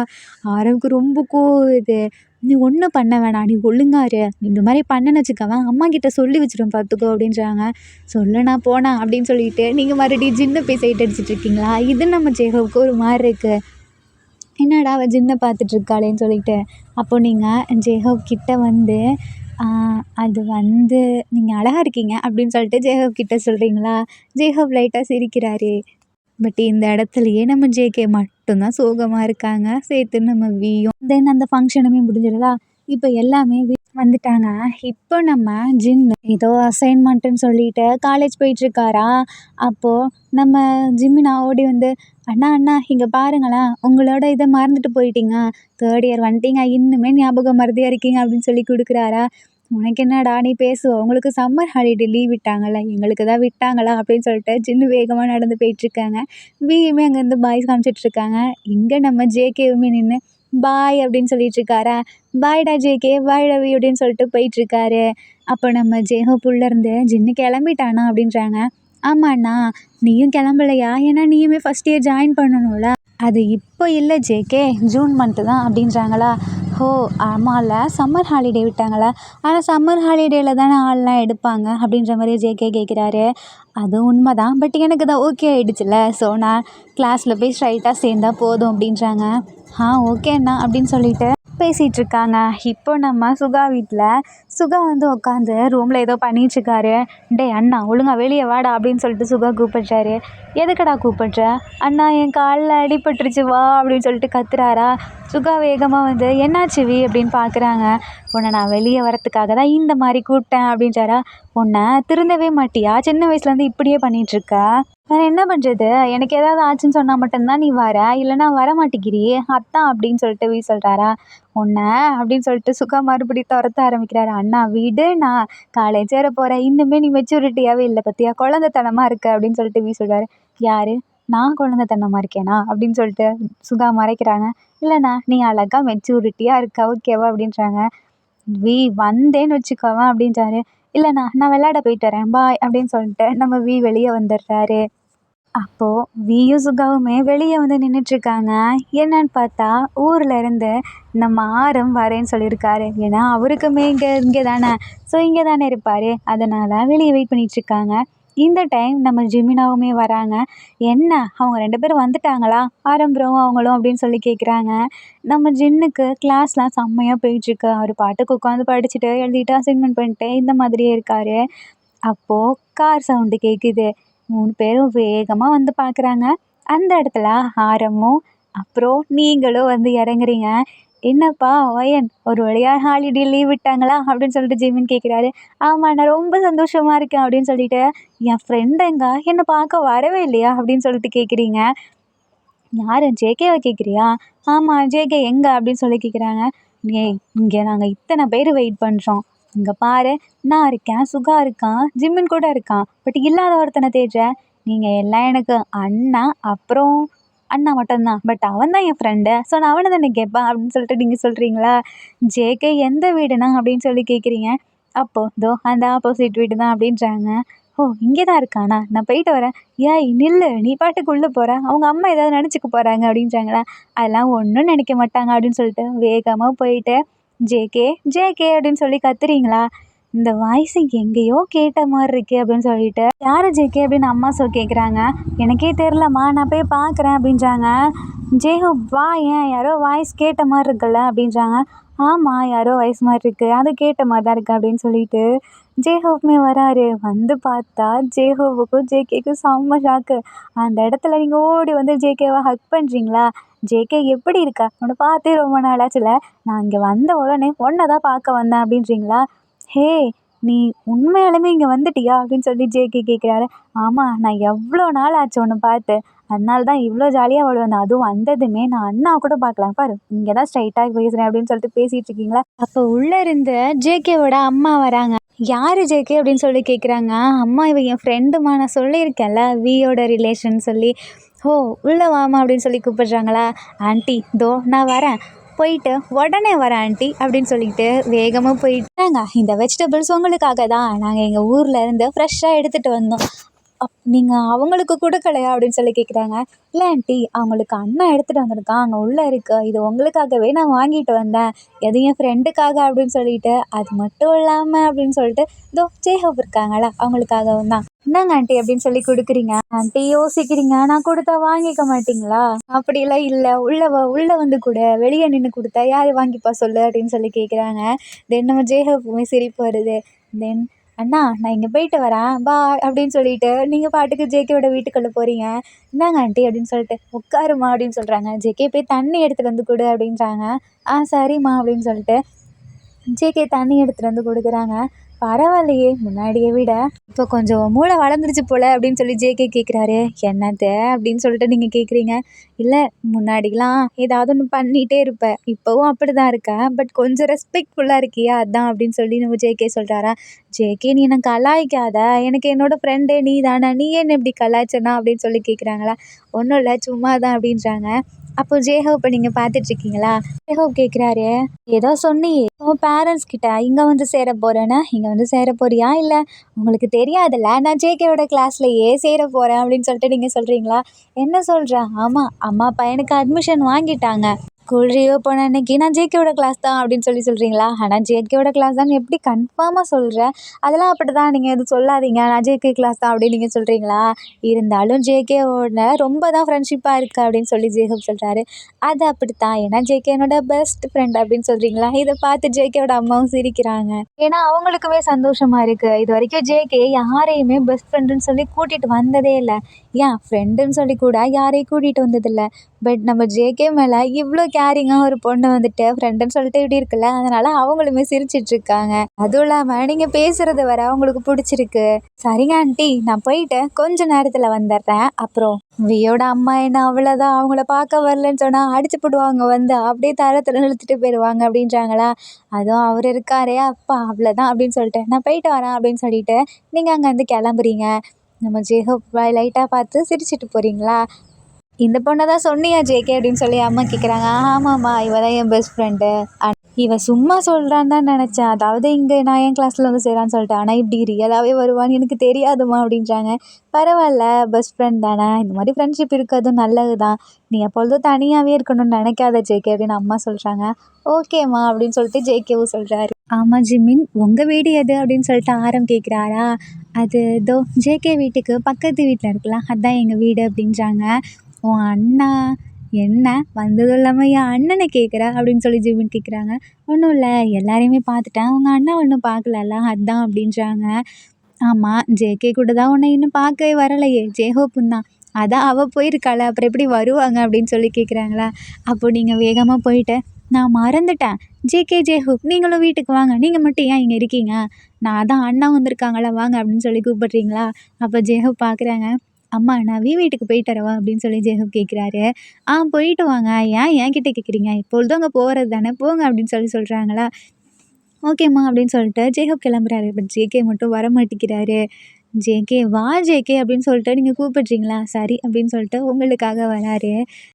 ஆரவுக்கு ரொம்ப கோவம். நீ ஒன்றும் பண்ண வேணாம், நீ ஒழுங்காரு, இந்த மாதிரி பண்ணன்னு வச்சுக்கவன் அம்மா கிட்ட சொல்லி வச்சிடும் பார்த்துக்கோ அப்படின்றாங்க. சொல்லணா போனா அப்படின்னு சொல்லிட்டு நீங்கள் மறுபடியும் ஜின்னை போய் சைட் அடிச்சிட்டு இருக்கீங்களா. இது நம்ம ஜேஹோவுக்கு ஒரு மாதிரி இருக்குது. என்னடா அவள் ஜின்னை பார்த்துட்ருக்காளேன்னு சொல்லிட்டு அப்போ நீங்கள் ஜேஹோப் கிட்ட வந்து அது வந்து நீங்கள் அழகாக இருக்கீங்க அப்படின்னு சொல்லிட்டு ஜேஹோப் கிட்ட சொல்கிறீங்களா. ஜேஹோப் லைட்டாக சிரிக்கிறாரு. பட் இந்த இடத்துலையே நம்ம ஜேகே மட்டும்தான் சோகமாக இருக்காங்க, சேர்த்து நம்ம வியும். தென் அந்த ஃபங்க்ஷனுமே முடிஞ்சிடுதா. இப்போ எல்லாமே வந்துட்டாங்க. இப்போ நம்ம ஜின் ஏதோ அசைன்மெண்ட்டுன்னு சொல்லிட்டு காலேஜ் போயிட்டுருக்காரா. அப்போது நம்ம ஜிம்மினா ஓடி வந்து அண்ணா அண்ணா இங்கே பாருங்களேன், உங்களோட இதை மறந்துட்டு போயிட்டீங்க, 3rd இயர் வந்துட்டீங்க, இன்னுமே ஞாபகம் மறதியாக இருக்கீங்க அப்படின்னு சொல்லி கொடுக்குறாரா. உனக்கு என்னடா நீ பேசுவோம், உங்களுக்கு சம்மர் ஹாலிடே லீவ் விட்டாங்கள்ல, எங்களுக்கு தான் விட்டாங்களா அப்படின்னு சொல்லிட்டு ஜின்னு வேகமாக நடந்து போயிட்டுருக்காங்க. பியுமே அங்கேருந்து பாய்ஸ் காமிச்சிட்ருக்காங்க. இங்கே நம்ம ஜேகேவுமே நின்று பாய் அப்படின்னு சொல்லிட்டு இருக்காரா. பாய்டா ஜேகே, பாய் ரவி அப்படின்னு சொல்லிட்டு போயிட்டுருக்காரு. அப்போ நம்ம ஜேஹோப் உள்ளேருந்து ஜின்னு கிளம்பிட்டானா அப்படின்றாங்க. ஆமாண்ணா நீயும் கிளம்பலையா, ஏன்னா நீயுமே ஃபஸ்ட் இயர் ஜாயின் பண்ணணும்ல. அது இப்போ இல்லை ஜேகே, ஜூன் மந்த்து தான் அப்படின்றாங்களா. ஓ ஆமாம்ல, சம்மர் ஹாலிடே விட்டாங்களா, ஆனால் சம்மர் ஹாலிடேயில் தானே ஆள்லாம் எடுப்பாங்க அப்படின்ற மாதிரி ஜேகே கேட்குறாரு. அது உண்மை தான், பட் எனக்கு தான் ஓகே ஆகிடுச்சுல, ஸோ நான் கிளாஸில் போய் ஸ்ட்ரைட்டாக சேர்ந்தா போதும் அப்படின்றாங்க. ஓகே அண்ணா அப்படின்னு சொல்லிட்டு பேசிகிட்டு இருக்காங்க. இப்போ நம்ம சுகா வீட்டில் சுகா வந்து உட்காந்து ரூமில் ஏதோ பண்ணிகிட்ருக்காரு. டே அண்ணா ஒழுங்காக வெளியே வாடா அப்படின்னு சொல்லிட்டு சுகா கூப்பிட்றாரு. எதுக்கடா கூப்பிட்ற, அண்ணா என் காலில் அடிபட்டுருச்சு வா அப்படின்னு சொல்லிட்டு கத்துறாரா. சுகா வேகமாக வந்து என்னாச்சு வி அப்படின்னு பார்க்குறாங்க. உன்னை நான் வெளியே வரத்துக்காக தான் இந்த மாதிரி கூப்பிட்டேன் அப்படின்றாரா. உன்னை திருந்தவே மாட்டியா, சின்ன வயசுலேருந்து இப்படியே பண்ணிகிட்ருக்க, வேறு என்ன பண்ணுறது, எனக்கு ஏதாவது ஆச்சுன்னு சொன்னால் மட்டும்தான் நீ வர, இல்லைனா வர மாட்டேங்கிறியே அத்தான் அப்படின்னு சொல்லிட்டு வி சொல்கிறாரா. உன்னை அப்படின்னு சொல்லிட்டு சுகா மறுபடியும் துரத்த ஆரம்பிக்கிறாரு. அண்ணா விடு, நான் காலேஜ் சேர போகிறேன், இன்னுமே நீ மெச்சூரிட்டியாகவே இல்லை பற்றியா, குழந்தைத்தனமாக இருக்க அப்படின்னு சொல்லிட்டு வி சொல்கிறாரு. யார் நான் குழந்தைத்தனமாக இருக்கேனா அப்படின்னு சொல்லிட்டு சுகா மறைக்கிறாங்க. இல்லைண்ணா நீ அழகாக மெச்சூரிட்டியாக இருக்க ஓகேவா அப்படின்றாங்க. வி வந்தேன்னு வச்சுக்கோவேன் அப்படின்றாரு. இல்லைண்ணா நான் விளையாட போயிட்டு வரேன் பாய் அப்படின்னு சொல்லிட்டு நம்ம வி வெளியே வந்துடுறாரு. அப்போது வியும் சுகாவுமே வெளியே வந்து நின்றுட்டுருக்காங்க. என்னன்னு பார்த்தா ஊரில் இருந்து நம்ம ஆரம் வரேன்னு சொல்லியிருக்காரு. ஏன்னா அவருக்குமே இங்கே தானே, ஸோ இங்கே தானே இருப்பார், அதனால் வெளியே வெயிட் பண்ணிகிட்ருக்காங்க. இந்த டைம் நம்ம ஜிமினாவுமே வராங்க. என்ன அவங்க 2 பேரும் வந்துட்டாங்களா, ஆரம்பரம் அவங்களும் அப்படின்னு சொல்லி கேட்குறாங்க. நம்ம ஜின்னுக்கு கிளாஸ்லாம் செம்மையாக போயிட்டுருக்கு, அவர் பாட்டுக்கு உட்காந்து படிச்சுட்டு எழுதிட்டு அசைன்மெண்ட் பண்ணிட்டு இந்த மாதிரியே இருக்கார். அப்போது கார் சவுண்டு கேட்குது. 3 பேரும் வேகமாக வந்து பார்க்குறாங்க. அந்த இடத்துல ஆரமும் அப்புறம் நீங்களும் வந்து இறங்குறீங்க. என்னப்பா ஒயன், ஒரு வழியாக ஹாலிடே லீவ் விட்டாங்களா அப்படின்னு சொல்லிட்டு ஜிமின் கேட்குறாரு. ஆமாம் நான் ரொம்ப சந்தோஷமாக இருக்கேன் அப்படின்னு சொல்லிட்டு, என் ஃப்ரெண்ட் எங்க என்னை பார்க்க வரவே இல்லையா அப்படின்னு சொல்லிட்டு கேட்குறீங்க. யார் ஜேகேவை கேட்குறியா. ஆமாம் ஜேகே எங்கே அப்படின்னு சொல்லி கேட்குறாங்க. ஏய் இங்கே நாங்கள் இத்தனை பேர் வெயிட் பண்ணுறோம், இங்கே பாரு, நான் இருக்கேன், சுகா இருக்கான், ஜிம்மின் கூட இருக்கான், பட் இல்லாத ஒருத்தனை தேடுற. நீங்கள் எல்லாம் எனக்கு அண்ணா, அப்புறம் அண்ணா மட்டும்தான், பட் அவன் தான் என் ஃப்ரெண்டு, ஸோ நான் அவனை தானே கேட்பேன் அப்படின்னு சொல்லிட்டு நீங்கள் சொல்கிறீங்களா? ஜேகே எந்த வீடுனா அப்படின்னு சொல்லி கேட்குறீங்க. அப்போது தோ அந்த ஆப்போசிட் வீடு தான் அப்படின்றாங்க. ஓ இங்கே தான் இருக்கானா, நான் போயிட்டு வரேன். ஏய் நில்லு, நீ பாட்டுக்கு உள்ளே போகிற, அவங்க அம்மா ஏதாவது நினச்சிக்க போகிறாங்க அப்படின்றாங்களா? அதெல்லாம் ஒன்றும் நினைக்க மாட்டாங்க அப்படின்னு சொல்லிட்டு வேகமாக போயிட்டு ஜேகே ஜேகே அப்படின்னு சொல்லி கத்துறீங்களா? இந்த வாய்ஸ் எங்கேயோ கேட்ட மாதிரி இருக்கே அப்படின்னு சொல்லிட்டு யார் ஜேகே அப்படின்னு அம்மா கேட்குறாங்க. எனக்கே தெரிலம்மா, நான் போய் பார்க்குறேன் அப்படின்றாங்க. ஜேஹோ வா, ஏன் யாரோ வாய்ஸ் கேட்ட மாதிரி இருக்குல்ல அப்படின்றாங்க. ஆமாம் யாரோ வாய்ஸ் மாதிரி இருக்குது, அது கேட்ட மாதிரி தான் இருக்குது அப்படின்னு சொல்லிட்டு ஜேஹோவுமே வராரு. வந்து பார்த்தா ஜேஹோவுக்கும் ஜேகேக்கும் செம்ம ஷாக்கு. அந்த இடத்துல நீங்கள் ஓடி வந்து ஜேகேவை ஹக் பண்ணுறீங்களா? ஜேகே எப்படி இருக்கா, உன்னை பார்த்தே ரொம்ப நாள் ஆச்சுல, நான் இங்கே வந்த உடனே உன்னை தான் பார்க்க வந்தேன் அப்படின்றீங்களா? ஹே நீ உண்மையாலுமே இங்கே வந்துட்டியா அப்படின்னு சொல்லி ஜேகே கேட்குறாரு. ஆமாம் நான் எவ்வளோ நாள் ஆச்சு ஒன்று பார்த்து, அதனால தான் இவ்வளோ ஜாலியாக ஓடுவேன். அதுவும் வந்ததுமே நான் அண்ணா கூட பார்க்கலாம் பாரு, இங்கே தான் ஸ்ட்ரைட்டாக பேசுகிறேன் அப்படின்னு சொல்லிட்டு பேசிகிட்டு இருக்கீங்களா? அப்போ உள்ளே இருந்து ஜேகேவோட அம்மா வராங்க. யார் ஜேகே அப்படின்னு சொல்லி கேட்குறாங்க. அம்மா இவ என் ஃப்ரெண்டுமா, நான் சொல்லியிருக்கேன்ல வியோட ரிலேஷன் சொல்லி. ஓ உள்ளே வாமா அப்படின்னு சொல்லி கூப்பிடுறாங்களா? ஆண்டி தோ நான் வரேன், போயிட்டு உடனே வரேன் ஆண்டி அப்படின்னு சொல்லிட்டு வேகமாக போயிட்டாங்க. இந்த வெஜிடபிள்ஸ் உங்களுக்காக தான் நாங்கள் எங்கள் ஊரில் இருந்து ஃப்ரெஷ்ஷாக எடுத்துகிட்டு வந்தோம். நீங்கள் அவங்களுக்கு கொடுக்கலையா அப்படின்னு சொல்லி கேட்குறாங்க. இல்லை ஆண்டி, அவங்களுக்கு அண்ணா எடுத்துகிட்டு வந்திருக்கான், அங்கே உள்ளே இருக்கு, இது உங்களுக்காகவே நான் வாங்கிட்டு வந்தேன், எது என் ஃப்ரெண்டுக்காக அப்படின்னு சொல்லிட்டு. அது மட்டும் இல்லாமல் அப்படின்னு சொல்லிட்டு இதோ ஜேஹோப் இருக்காங்களா அவங்களுக்காகவும் தான். என்னங்க ஆண்டி அப்படின்னு சொல்லி கொடுக்குறீங்க? ஆண்டி யோசிக்கிறீங்க, நான் கொடுத்தா வாங்கிக்க மாட்டிங்களா? அப்படிலாம் இல்லை, உள்ளே வந்து கூட வெளியே நின்று கொடுத்தா யார் வாங்கிப்பா சொல்லு அப்படின்னு சொல்லி கேட்குறாங்க. தென் நம்ம ஜேஹோப்புமே சிரிப்பு வருது. தென் அண்ணா நான் இங்கே போயிட்டு வரேன் பா அப்படின்னு சொல்லிட்டு நீங்கள் பாட்டுக்கு ஜேகேவோட வீட்டுக்குள்ளே போகிறீங்க. இந்தாங்க ஆண்டி அப்படின்னு சொல்லிட்டு உட்காருமா அப்படின்னு சொல்கிறாங்க. ஜேகே போய் தண்ணி எடுத்துகிட்டு வந்து கொடு அப்படின்றாங்க. சரிம்மா அப்படின்னு சொல்லிட்டு ஜேகே தண்ணி எடுத்துகிட்டு வந்து கொடுக்குறாங்க. பரவாயில்லையே முன்னாடியை விட இப்போ கொஞ்சம் மூளை வளர்ந்துருச்சு போல் அப்படின்னு சொல்லி ஜேகே கேட்குறாரு. என்னது அப்படின்னு சொல்லிட்டு நீங்கள் கேட்குறீங்க. இல்லை முன்னாடிலாம் ஏதாவது ஒன்று பண்ணிகிட்டே இருப்பேன், இப்போவும் அப்படி தான் இருக்கேன், பட் கொஞ்சம் ரெஸ்பெக்ட்ஃபுல்லாக இருக்கியா அதான் அப்படின்னு சொல்லி நம்ம ஜேகே சொல்கிறாரா. ஜேகே நீ என்னை கலாய்க்காத, எனக்கு என்னோடய ஃப்ரெண்டு நீ தானே, நீ என்ன இப்படி கலாய்ச்சனா அப்படின்னு சொல்லி கேட்குறாங்களா. ஒன்றும் இல்லை சும்மா தான் அப்படின்றாங்க. அப்போ ஜேஹோப்பை நீங்கள் பார்த்துட்ருக்கீங்களா? ஜேஹோப் கேட்குறாரு, ஏதோ சொன்னியே உன் பேரண்ட்ஸ் கிட்ட இங்கே வந்து சேர போகிறேன்னு, இங்கே வந்து சேர போறியா, இல்லை உங்களுக்கு தெரியாதுல்ல நான் ஜேகேவோட கிளாஸ்லையே சேர போகிறேன் அப்படின்னு சொல்லிட்டு நீங்கள் சொல்கிறீங்களா? என்ன சொல்கிறேன், ஆமாம் அம்மா பையனுக்கு அட்மிஷன் வாங்கிட்டாங்க, ஸ்கூல் ரீஓப்பன் அன்னைக்கு நான் ஜேகேவோட கிளாஸ் தான் அப்படின்னு சொல்லி சொல்கிறீங்களா? ஆனால் ஜேகேவோட கிளாஸ் தான் எப்படி கன்ஃபார்மாக சொல்கிறேன், அதெல்லாம் அப்படி தான், நீங்கள் எதுவும் சொல்லாதீங்க, நான் ஜேகே கிளாஸ் தான் அப்படின்னு நீங்கள் சொல்கிறீங்களா? இருந்தாலும் ஜேகேவோட ரொம்ப தான் ஃப்ரெண்ட்ஷிப்பாக இருக்குது அப்படின்னு சொல்லி ஜேகப் சொல்கிறாரு. அது அப்படித்தான், ஏன்னா ஜேகே என்னோட பெஸ்ட் ஃப்ரெண்ட் அப்படின்னு சொல்கிறீங்களா? இதை பார்த்து ஜேகேவோட அம்மாவும் சிரிக்கிறாங்க. ஏன்னா அவங்களுக்குமே சந்தோஷமாக இருக்குது. இது வரைக்கும் ஜேகே யாரையுமே பெஸ்ட் ஃப்ரெண்டுன்னு சொல்லி கூட்டிகிட்டு வந்ததே இல்லை, ஏன் ஃப்ரெண்டுன்னு சொல்லி கூட யாரையும் கூட்டிகிட்டு வந்ததில்லை. பட் நம்ம ஜேகே மேலே இவ்வளோ கேரிங்காக ஒரு பொண்ணு வந்துட்டு ஃப்ரெண்டுன்னு சொல்லிட்டு இப்படி இருக்குல்ல, அதனால் அவங்களுமே சிரிச்சிட்ருக்காங்க. அதுவும் இல்லாமல் நீங்கள் பேசுகிறது வர அவங்களுக்கு பிடிச்சிருக்கு. சரிங்க ஆண்டி நான் போயிட்டு கொஞ்ச நேரத்தில் வந்துடுறேன், அப்புறம் வியோட அம்மா என்ன அவ்வளோதான், அவங்கள பார்க்க வரலன்னு சொன்னால் அடிச்சு போடுவாங்க, வந்து அப்படியே தரத்தில் இழுத்துட்டு போயிடுவாங்க அப்படின்றாங்களா. அதுவும் அவர் இருக்காரே அப்பா அவ்வளோதான் அப்படின்னு சொல்லிட்டு நான் போயிட்டு வரேன் அப்படின்னு சொல்லிட்டு நீங்கள் அங்கேருந்து கிளம்புறீங்க. நம்ம ஜேஹோப் லைட்டாக பார்த்து சிரிச்சிட்டு போகிறீங்களா? இந்த பொண்ணை தான் சொன்னியா ஜேகே அப்படின்னு சொல்லி அம்மா கேட்குறாங்க. ஆமாம்மா இவ தான் என் பெஸ்ட் ஃப்ரெண்டு, இவன் சும்மா சொல்கிறான்னு தான் நினச்சேன், அதாவது இங்கே நான் என் கிளாஸில் வந்து செய்கிறான்னு சொல்லிட்டு, ஆனால் இப்படி ரியலாகவே வருவான்னு எனக்கு தெரியாதுமா அப்படின்றாங்க. பரவாயில்ல பெஸ்ட் ஃப்ரெண்ட் தானே, இந்த மாதிரி ஃப்ரெண்ட்ஷிப் இருக்கிறதும் நல்லது தான், நீ எப்பொழுதும் தனியாகவே இருக்கணும்னு நினைக்காத ஜேகே அப்படின்னு அம்மா சொல்கிறாங்க. ஓகேம்மா அப்படின்னு சொல்லிட்டு ஜேகேவும் சொல்கிறாரு. ஆமாம் ஜிமின் உங்கள் வீடு எது அப்படின்னு சொல்லிட்டு ஆரம் கேட்குறாரா. அது தோ ஜேகே வீட்டுக்கு பக்கத்து வீட்டில் இருக்கலாம், அதுதான் எங்கள் வீடு அப்படின்றாங்க. உன் அண்ணா என்ன வந்ததும் இல்லாமல் என் அண்ணனை கேட்குற அப்படின்னு சொல்லி ஜிமின் கேட்குறாங்க. ஒன்றும் இல்லை எல்லாரையுமே பார்த்துட்டேன், உங்கள் அண்ணா ஒன்றும் பார்க்கலல்ல அதான் அப்படின்றாங்க. ஆமாம் ஜேகே கூட தான் உன்னை இன்னும் பார்க்கவே வரலையே, ஜேஹோப்புன்னு தான், அதான் அவள் போயிருக்காள அப்புறம் எப்படி வருவாங்க அப்படின்னு சொல்லி கேட்குறாங்களா. அப்போ நீங்கள் வேகமாக போயிட்டு நான் மறந்துட்டேன் ஜேகே ஜேஹோப் நீங்களும் வீட்டுக்கு வாங்க, நீங்கள் மட்டும் ஏன் இங்கே இருக்கீங்க, நான் அதான் அண்ணா வந்திருக்காங்களா வாங்க அப்படின்னு சொல்லி கூப்பிட்றீங்களா. அப்போ ஜேஹோப் பார்க்குறாங்க. "அம்மா நான் வீட்டுக்கு போயிட்டு வரவா?" அப்படின்னு சொல்லி ஜேகப் கேட்குறாரு. போயிட்டு வாங்க. ஏன் என்கிட்ட கேட்குறீங்க? எப்பொழுதும் அங்க போறது தானே, போங்க அப்படின்னு சொல்றாங்களா. ஓகேம்மா அப்படின்னு சொல்லிட்டு ஜேகப் கிளம்புறாரு. பட் ஜேகே மட்டும் வரமாட்டேங்கிறாரு. "ஜேகே வா ஜேகே" அப்படின்னு சொல்லிட்டு "நீங்கள் கூப்பிடுறீங்களா? சரி" அப்படின்னு சொல்லிட்டு உங்களுக்காக வராரு.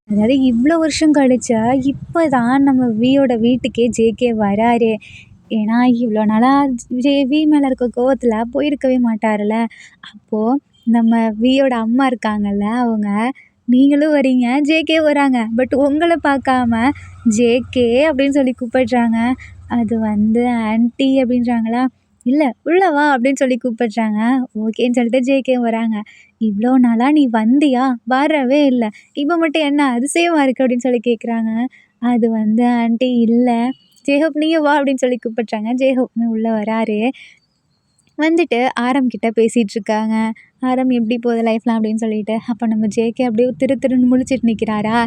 அதாவது இவ்வளோ வருஷம் கழிச்சு இப்போ தான் நம்ம வியோட வீட்டுக்கே ஜேகே வராரு. ஏன்னா இவ்வளோ நாளாக வி மேலே இருக்க கோவத்தில் போயிருக்கவே மாட்டார்ல. அப்போது நம்ம வியோட அம்மா இருக்காங்கல்ல, அவங்க "நீங்களும் வரீங்க, ஜேகே வராங்க. பட் உங்கள பார்க்காம ஜேகே அப்படின்னு சொல்லி கூப்பிடுறாங்க. அது வந்து ஆன்ட்டி அப்படின்றாங்களா. "இல்ல உள்ள வா" அப்படின்னு சொல்லி கூப்பிடுறாங்க. ஓகேன்னு சொல்லிட்டு ஜேகே வராங்க. "இவ்வளோ நாளா நீ வந்தியா? வரவே இல்ல. இப்போ மட்டும் என்ன அதிசயமா இருக்கு?" அப்படின்னு சொல்லி கேட்குறாங்க. அது வந்து ஆன்ட்டி இல்ல. "ஜேகப் நீயும் வா" அப்படின்னு சொல்லி கூப்பிடுறாங்க. ஜேகப்மே உள்ள வராரு. வந்துட்டு ஆரம் கிட்ட பேசிட்டு இருக்காங்க. ஆரம் எப்படி போகுது லைஃப்லாம் அப்படின்னு சொல்லிட்டு. அப்போ நம்ம ஜேகே அப்படியே திரு திருன்னு முழிச்சிட்டு நிற்கிறாரா.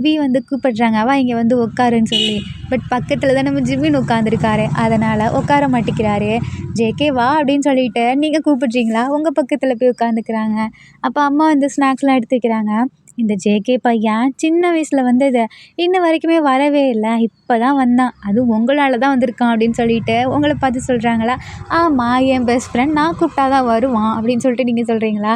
வி வந்து கூப்பிடுறாங்க, "வா இங்கே வந்து உட்காருன்னு" சொல்லி. பட் பக்கத்தில் தான் நம்ம ஜிம்மின் உட்காந்துருக்காரு. அதனால் உட்கார மாட்டேங்கிறாரு. "ஜேகே வா" அப்படின்னு சொல்லிட்டு, "நீங்கள் கூப்பிடுறீங்களா?" உங்கள் பக்கத்தில் போய் உட்காந்துக்கிறாங்க. அப்போ அம்மா வந்து ஸ்நாக்ஸ்லாம் எடுத்து வைக்கிறாங்க. இந்த ஜேகே பையன் சின்ன வயசில் வந்தது இன்ன வரைக்குமே வரவே இல்லை. இப்போ தான் வந்தான். அதுவும் உங்களால் தான் வந்திருக்கான் அப்படின்னு சொல்லிட்டு உங்களை பார்த்து சொல்கிறாங்களா. "ஆமாம் என் பெஸ்ட் ஃப்ரெண்ட் நான் கூப்பிட்டா தான் வருவான்" அப்படின்னு சொல்லிட்டு நீங்கள் சொல்கிறீங்களா.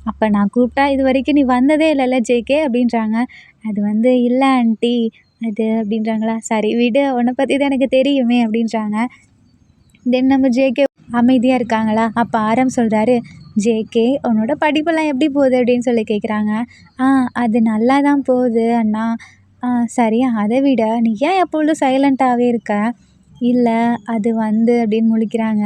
"அப்போ நான் கூப்பிட்டா இது வரைக்கும் நீ வந்ததே இல்லைல்ல ஜேகே" அப்படின்றாங்க. "அது வந்து இல்லை ஆன்ட்டி அது" அப்படின்றாங்களா. "சரி விடு, உன்னை பற்றி தான் எனக்கு தெரியுமே" அப்படின்றாங்க. தென் நம்ம ஜேகே அமைதியாக இருக்காங்களா. அப்போ ஆரம் சொல்கிறாரு, "ஜேகே உன்னோட படிப்பெல்லாம் எப்படி போகுது?" அப்படின்னு சொல்லி கேட்குறாங்க. அது நல்லா தான் போகுது அண்ணா." சரி அதை விட நீ ஏன் எப்பொழுதும் சைலண்ட்டாகவே இருக்க?" "இல்லை அது வந்து" அப்படின்னு முழிக்கிறாங்க.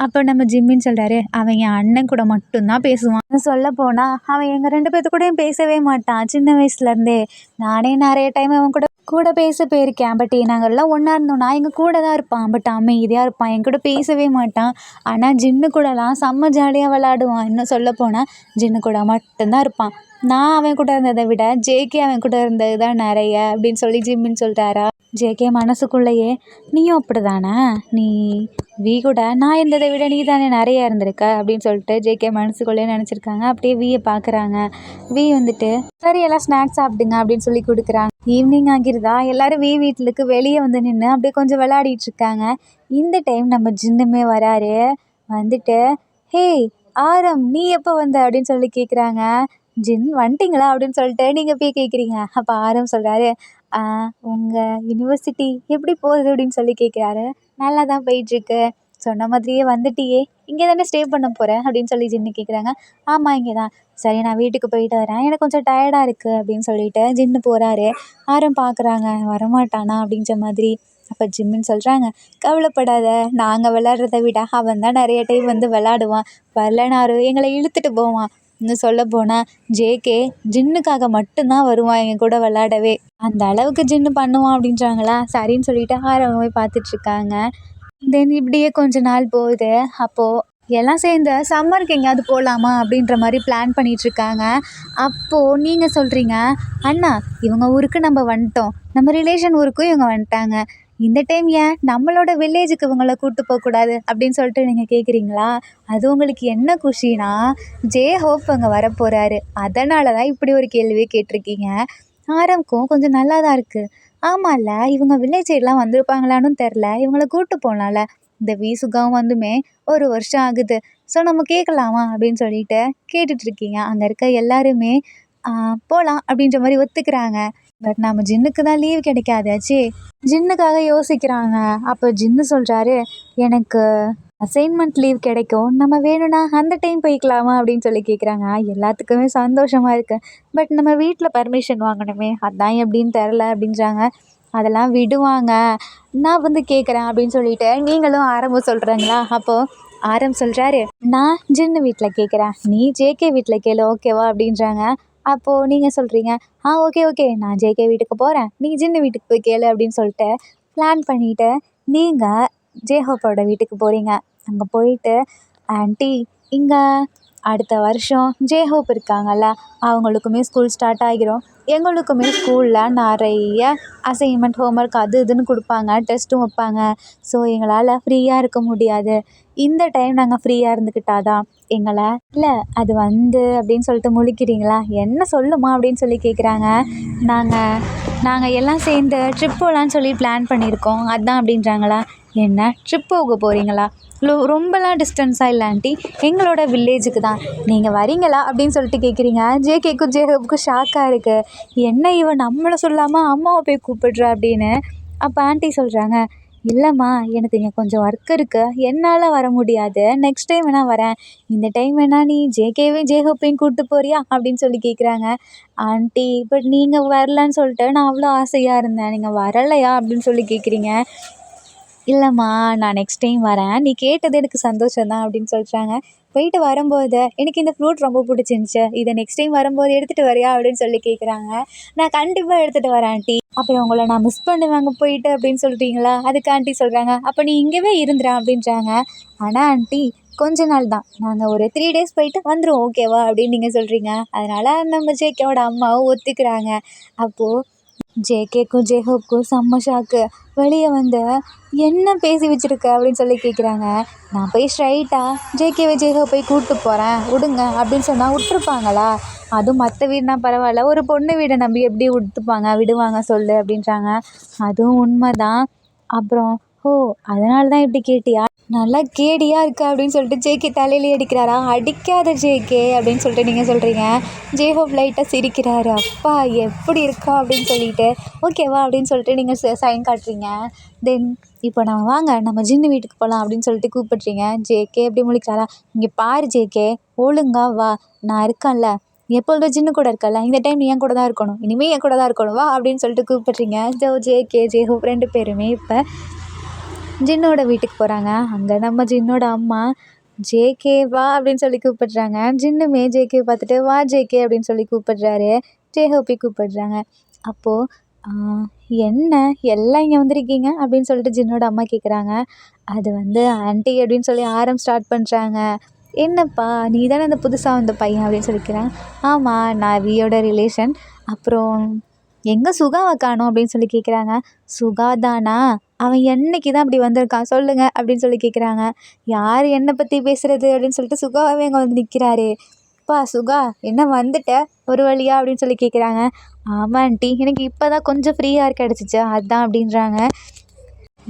அப்போ நம்ம ஜிம்மின்னு சொல்கிறாரு, "அவன் என் அண்ணன் கூட மட்டும்தான் பேசுவான். சொல்லப்போனால் அவன் எங்கள் 2 பேர்த்து கூடயும் பேசவே மாட்டான் சின்ன வயசுலேருந்தே. நானே நிறைய டைம் அவன் கூட கூட பேச போயிருக்கேன். பட் நாங்கள்லாம் ஒன்றா இருந்தோம்னா எங்கள் கூட தான் இருப்பான். பட் அமைதியாக இருப்பான். என் கூட பேசவே மாட்டான். ஆனால் ஜின்னு கூடலாம் செம்ம ஜாலியாக விளாடுவான். இன்னும் சொல்லப்போனால் ஜின்னு கூட மட்டும்தான் இருப்பான். நான் அவன் கூட இருந்ததை விட ஜேகே அவன் கூட இருந்தது தான் நிறைய" அப்படின்னு சொல்லி ஜிம்மின்னு சொல்லிட்டாரா. ஜேகே மனசுக்குள்ளேயே, "நீயும் அப்படிதானே? நீ வி கூட நான் இருந்ததை விட நீ தானே நிறைய இருந்திருக்க" அப்படின்னு சொல்லிட்டு ஜேகே மனசுக்குள்ளேயே நினச்சிருக்காங்க. அப்படியே வியை பார்க்குறாங்க. வி வந்துட்டு, "சரி எல்லாம் ஸ்நாக்ஸ் சாப்பிடுங்க" அப்படின்னு சொல்லி கொடுக்குறாங்க. ஈவினிங் ஆகிருதா. எல்லாரும் வி வீட்டுக்கு வெளியே வந்து நின்று அப்படியே கொஞ்சம் விளையாடிட்டு இருக்காங்க. இந்த டைம் நம்ம ஜின்னுமே வராரு. வந்துட்டு, "ஹேய் ஆரம் நீ எப்போ வந்த?" அப்படின்னு சொல்லி கேட்குறாங்க. "ஜின் வந்துட்டிங்களா?" அப்படின்னு சொல்லிட்டு நீங்கள் போய் கேட்குறீங்க. அப்போ ஆரம் சொல்கிறாரு, "உங்கள் யுனிவர்சிட்டி எப்படி போகுது?" அப்படின்னு சொல்லி கேட்குறாரு. "நல்லா தான் போயிட்டுருக்கு." "சொன்ன மாதிரியே வந்துட்டியே, இங்கே தானே ஸ்டே பண்ண போகிற?" அப்படின்னு சொல்லி ஜின்னு கேட்குறாங்க. "ஆமாம் இங்கே தான்." "சரி நான் வீட்டுக்கு போயிட்டு வரேன், எனக்கு கொஞ்சம் டயர்டாக இருக்குது" அப்படின்னு சொல்லிட்டு ஜின்னு போகிறாரு. ஆரம் பார்க்குறாங்க, வரமாட்டானா அப்படின்ற மாதிரி. அப்போ ஜிம்மின்னு சொல்கிறாங்க, "கவலைப்படாத, நாங்கள் விளாட்றத விட அவன் தான் நிறைய டைம் வந்து விளாடுவான். வரலனாரு எங்களை இழுத்துட்டு போவான். இன்னும் சொல்லப்போனால் ஜேகே ஜின்னுக்காக மட்டும்தான் வருவான் எங்கள் கூட விளாடவே. அந்த அளவுக்கு ஜின்னு பண்ணுவான்" அப்படின்றாங்களா. சரின்னு சொல்லிட்டு ஆரவங்க போய் பார்த்துட்ருக்காங்க. தென் இப்படியே கொஞ்ச நாள் போகுது. அப்போது எல்லாம் சேர்ந்து சம்மருக்கு எங்கேயாவது போகலாமா அப்படின்ற மாதிரி பிளான் பண்ணிகிட்ருக்காங்க. அப்போது நீங்கள் சொல்கிறீங்க, "அண்ணா இவங்க ஊருக்கு நம்ம வந்துட்டோம். நம்ம ரிலேஷன் ஊருக்கும் இவங்க வந்துட்டாங்க. இந்த டைம் ஏன் நம்மளோட வில்லேஜுக்கு இவங்கள கூப்பிட்டு போகக்கூடாது?" அப்படின்னு சொல்லிட்டு நீங்கள் கேட்குறீங்களா. அது உங்களுக்கு என்ன குஷினா, ஜே ஹோப் அங்கே வரப்போகிறாரு. அதனால தான் இப்படி ஒரு கேள்வியே கேட்டிருக்கீங்க. ஆரம்க்கும் கொஞ்சம் நல்லா தான் இருக்குது. "ஆமாம்ல இவங்க வில்லேஜ் சைட்லாம் வந்திருப்பாங்களான்னு தெரில. இவங்கள கூப்பிட்டு போகலாம்ல. இந்த வீசுகாவும் வந்துமே 1 வருஷம் ஆகுது. ஸோ நம்ம கேட்கலாமா?" அப்படின்னு சொல்லிட்டு கேட்டுட்ருக்கீங்க. அங்கே இருக்க எல்லாருமே போகலாம் அப்படின்ற மாதிரி ஒத்துக்கிறாங்க. பட் நம்ம ஜின்னுக்கு தான் லீவ் கிடைக்காதாச்சே. ஜின்னுக்காக யோசிக்கிறாங்க. அப்போ ஜின்னு சொல்கிறாரு, "எனக்கு அசைன்மெண்ட் லீவ் கிடைக்கும். நம்ம வேணும்னா அந்த டைம் போய்க்கலாமா?" அப்படின்னு சொல்லி கேட்குறாங்க. எல்லாத்துக்குமே சந்தோஷமாக இருக்குது. பட் நம்ம வீட்டில் பர்மிஷன் வாங்கணுமே, அதான் எப்படின்னு தெரில அப்படின்றாங்க. "அதெல்லாம் விடுவாங்க. நான் வந்து கேட்குறேன்" அப்படின்னு சொல்லிட்டு நீங்களும் ஆரம்பம் சொல்கிறீங்களா. அப்போது ஆரம் சொல்கிறாரு, "நான் ஜின்னு வீட்டில் கேட்குறேன். நீ ஜேகே வீட்டில் கேளு ஓகேவா?" அப்படின்றாங்க. அப்போது நீங்கள் சொல்கிறீங்க, ஓகே ஓகே நான் ஜேகே வீட்டுக்கு போகிறேன். நீ ஜின்னு வீட்டுக்கு போய் கேளு" அப்படின்னு சொல்லிட்டு பிளான் பண்ணிவிட்டு நீங்கள் ஜேஹோப்போட வீட்டுக்கு போகிறீங்க. அங்கே போயிட்டு, "ஆன்ட்டி இங்கே அடுத்த வருஷம் ஜேஹோப் இருக்காங்கல்ல, அவங்களுக்குமே ஸ்கூல் ஸ்டார்ட் ஆகிரும். எங்களுக்குமே ஸ்கூலில் நிறைய அசைன்மெண்ட் ஹோம்ஒர்க் அது இதுன்னு கொடுப்பாங்க, டெஸ்ட்டும் வைப்பாங்க. ஸோ எங்களால் ஃப்ரீயாக இருக்க முடியாது. இந்த டைம் நாங்கள் ஃப்ரீயாக இருந்துக்கிட்டா தான் எங்களை. இல்லை அது வந்து அப்படின்னு சொல்லிட்டு முழிக்கிறீங்களா? என்ன சொல்லுமா அப்படின்னு சொல்லி கேட்குறாங்க. நாங்கள் நாங்கள் எல்லாம் சேர்ந்து ட்ரிப் போகலான்னு சொல்லி பிளான் பண்ணியிருக்கோம் அதான் அப்படின்றாங்களா. என்ன ட்ரிப் போக போகிறீங்களா? ரொம்பலாம் டிஸ்டன்ஸாக இல்லை ஆண்டி, எங்களோட வில்லேஜுக்கு தான். நீங்கள் வரீங்களா அப்படின்னு சொல்லிட்டு கேட்குறீங்க. ஜேகேக்கும் ஜேஹப்புக்கும் ஷாக்காக இருக்குது. என்ன இவன் நம்மளை சொல்லாமல் அம்மாவை போய் கூப்பிடுறா அப்படின்னு. அப்போ ஆண்டி சொல்கிறாங்க, இல்லைம்மா எனக்கு இங்கே கொஞ்சம் ஒர்க் இருக்குது, என்னால் வர முடியாது, நெக்ஸ்ட் டைம் வேணால் வரேன், இந்த டைம் வேணால் நீ ஜேகேவையும் ஜேஹப்பையும் கூப்பிட்டு போறியா அப்படின்னு சொல்லி கேட்குறாங்க. ஆண்டி பட் நீங்கள் வரலன்னு சொல்லிட்டு நான் அவ்வளோ ஆசையாக இருந்தேன், நீங்கள் வரலையா அப்படின்னு சொல்லி கேட்குறீங்க. இல்லைம்மா நான் நெக்ஸ்ட் டைம் வரேன், நீ கேட்டது எனக்கு சந்தோஷம் தான் அப்படின்னு சொல்கிறாங்க. போயிட்டு வரும்போது எனக்கு இந்த ஃப்ரூட் ரொம்ப பிடிச்சிருந்துச்சி, இதை நெக்ஸ்ட் டைம் வரும்போது எடுத்துகிட்டு வரியா அப்படின்னு சொல்லி கேட்குறாங்க. நான் கண்டிப்பாக எடுத்துகிட்டு வரேன் ஆண்டி. அப்புறம் உங்களை நான் மிஸ் பண்ணுவேங்க போயிட்டு அப்படின்னு சொல்லிட்டீங்களா? அதுக்கு ஆண்டி சொல்கிறாங்க, அப்போ நீ இங்கேவே இருந்துடா அப்படின்றாங்க. ஆனால் ஆண்டி கொஞ்ச நாள் தான், நாங்கள் ஒரு 3 டேஸ் போயிட்டு வந்துடுவோம் ஓகேவா அப்படின்னு நீங்கள் சொல்கிறீங்க. அதனால் நம்ம ஜேகேவோட அம்மாவும் ஒத்துக்கிறாங்க. அப்போது ஜேகேக்கும் ஜேஹோப்க்கும் செம்ம ஷாக்கு. வெளியே வந்து என்ன பேசி வச்சுருக்க அப்படின்னு சொல்லி கேட்குறாங்க. நான் போய் ஸ்ட்ரைட்டாக ஜேகேவை ஜேஹோப் போய் கூப்பிட்டு போகிறேன் விடுங்க அப்படின்னு சொன்னால் விட்டுருப்பாங்களா? அதுவும் மற்ற வீடுனா பரவாயில்ல, ஒரு பொண்ணு வீடை நம்பி எப்படி விடுவாங்க சொல்லு அப்படின்றாங்க. அதுவும் உண்மை தான். அப்புறம் ஓ அதனால தான் இப்படி கேட்டியா, நல்லா கேடியா இருக்கா அப்படின்னு சொல்லிட்டு ஜேகே தலையிலே அடிக்கிறாரா. அடிக்காத ஜேகே அப்படின்னு சொல்லிட்டு நீங்கள் சொல்கிறீங்க. ஜேஹோப் லைட்டாக சிரிக்கிறாரு. அப்பா எப்படி இருக்கா அப்படின்னு சொல்லிட்டு ஓகேவா அப்படின்னு சொல்லிட்டு நீங்கள் சைன் காட்டுறீங்க. தென் இப்போ நம்ம வாங்க நம்ம ஜின்னு வீட்டுக்கு போகலாம் அப்படின்னு சொல்லிட்டு கூப்பிட்றீங்க. ஜேகே எப்படி முழிக்கிறாரா, இங்கே பாரு ஜேகே ஒழுங்கா வா, நான் இருக்கேன்ல, எப்பொழுதும் ஜின்னு கூட இருக்கல, இந்த டைம் நீ என் கூட தான் இருக்கணும், இனிமேல் என் கூட தான் இருக்கணும் வா அப்படின்னு சொல்லிட்டு கூப்பிட்றீங்க. ஜேகே ஜேஹோப் 2 பேருமே இப்போ ஜின்னோட வீட்டுக்கு போகிறாங்க. அங்கே நம்ம ஜின்னோட அம்மா ஜேகே வா அப்படின்னு சொல்லி கூப்பிட்றாங்க. ஜின்னுமே ஜேகே பார்த்துட்டு வா ஜேகே அப்படின்னு சொல்லி கூப்பிட்றாரு. ஜேஹோப்பி கூப்பிட்றாங்க. அப்போது என்ன எல்லாம் இங்கே வந்திருக்கீங்க அப்படின்னு சொல்லிட்டு ஜின்னோட அம்மா கேட்குறாங்க. அது வந்து ஆண்டி அப்படின்னு சொல்லி ஸ்டார்ட் பண்ணுறாங்க. என்னப்பா நீ தானே அந்த புதுசாக வந்த பையன் அப்படின்னு சொல்லிக்கிறேன். ஆமாம் நான் வியோட ரிலேஷன். அப்புறம் எங்கே சுகாவை காணோம் அப்படின்னு சொல்லி கேட்குறாங்க. சுகா தானா, அவன் என்னைக்கு தான் அப்படி வந்திருக்கான் சொல்லுங்க அப்படின்னு சொல்லி கேட்குறாங்க. யார் என்னை பற்றி பேசுகிறது அப்படின்னு சொல்லிட்டு சுகாவே அங்கே வந்து நிற்கிறாரு. அப்பா சுகா என்ன வந்துட்ட ஒரு வழியா அப்படின்னு சொல்லி கேட்குறாங்க. ஆமாம் ஆண்டி எனக்கு இப்போ தான் கொஞ்சம் ஃப்ரீயாக கிடச்சிச்சு அதான் அப்படின்றாங்க.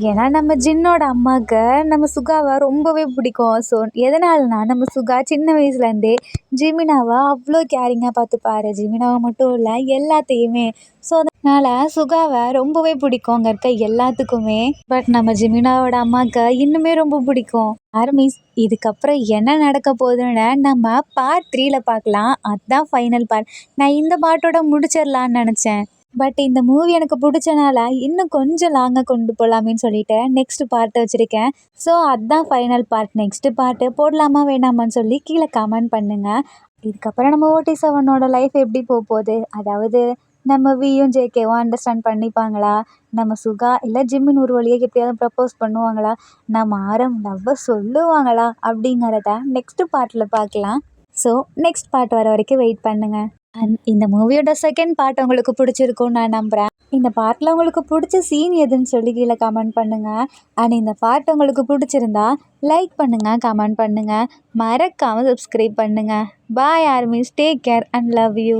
ஏன்னா நம்ம ஜின்னோட அம்மாவுக்கு நம்ம சுகாவை ரொம்பவே பிடிக்கும். ஸோ எதனாலனா நம்ம சுகா சின்ன வயசுலேருந்தே ஜிமினாவை அவ்வளோ கேரிங்காக பார்த்துப்பாரு. ஜிமினாவை மட்டும் இல்லை எல்லாத்தையுமே. ஸோ அதனால் சுகாவை ரொம்பவே பிடிக்கும் அங்கே இருக்க எல்லாத்துக்குமே. பட் நம்ம ஜிமினாவோட அம்மாவுக்கு இன்னுமே ரொம்ப பிடிக்கும். ஆர்மிஸ் இதுக்கப்புறம் என்ன நடக்க போகுதுன்னு நம்ம பார்ட் 3ல பார்க்கலாம். அதுதான் ஃபைனல் பார்ட். நான் இந்த பார்ட்டோட முடிச்சிடலான்னு நினச்சேன். பட் இந்த மூவி எனக்கு பிடிச்சனால இன்னும் கொஞ்சம் லாங்காக கொண்டு போகலாமேன்னு சொல்லிட்டு நெக்ஸ்ட் பார்ட்டை வச்சுருக்கேன். ஸோ அதுதான் ஃபைனல் பார்ட். நெக்ஸ்ட்டு பார்ட்டு போடலாமா வேணாமான்னு சொல்லி கீழே கமெண்ட் பண்ணுங்கள். இதுக்கப்புறம் நம்ம OT7 லைஃப் எப்படி போகுது, அதாவது நம்ம வியும் ஜேகேவும் அண்டர்ஸ்டாண்ட் பண்ணிப்பாங்களா, நம்ம சுகா இல்லை ஜிம்மின் ஒரு வழியாக எப்படியாவது ப்ரப்போஸ் பண்ணுவாங்களா, நம்ம லவ்வை சொல்லுவாங்களா அப்படிங்கிறத நெக்ஸ்ட்டு பார்ட்டில் பார்க்கலாம். ஸோ நெக்ஸ்ட் பார்ட் வர வரைக்கும் வெயிட் பண்ணுங்கள். அண்ட் இந்த மூவியோட செகண்ட் பார்ட் உங்களுக்கு பிடிச்சிருக்கும்னு நான் நம்புகிறேன். இந்த பார்ட்டில் உங்களுக்கு பிடிச்ச சீன் எதுன்னு சொல்லி கீழே கமெண்ட் பண்ணுங்கள். அண்ட் இந்த பார்ட் உங்களுக்கு பிடிச்சிருந்தா லைக் பண்ணுங்கள், கமெண்ட் பண்ணுங்கள், மறக்காமல் சப்ஸ்கிரைப் பண்ணுங்கள். Bye armies, take care and love you.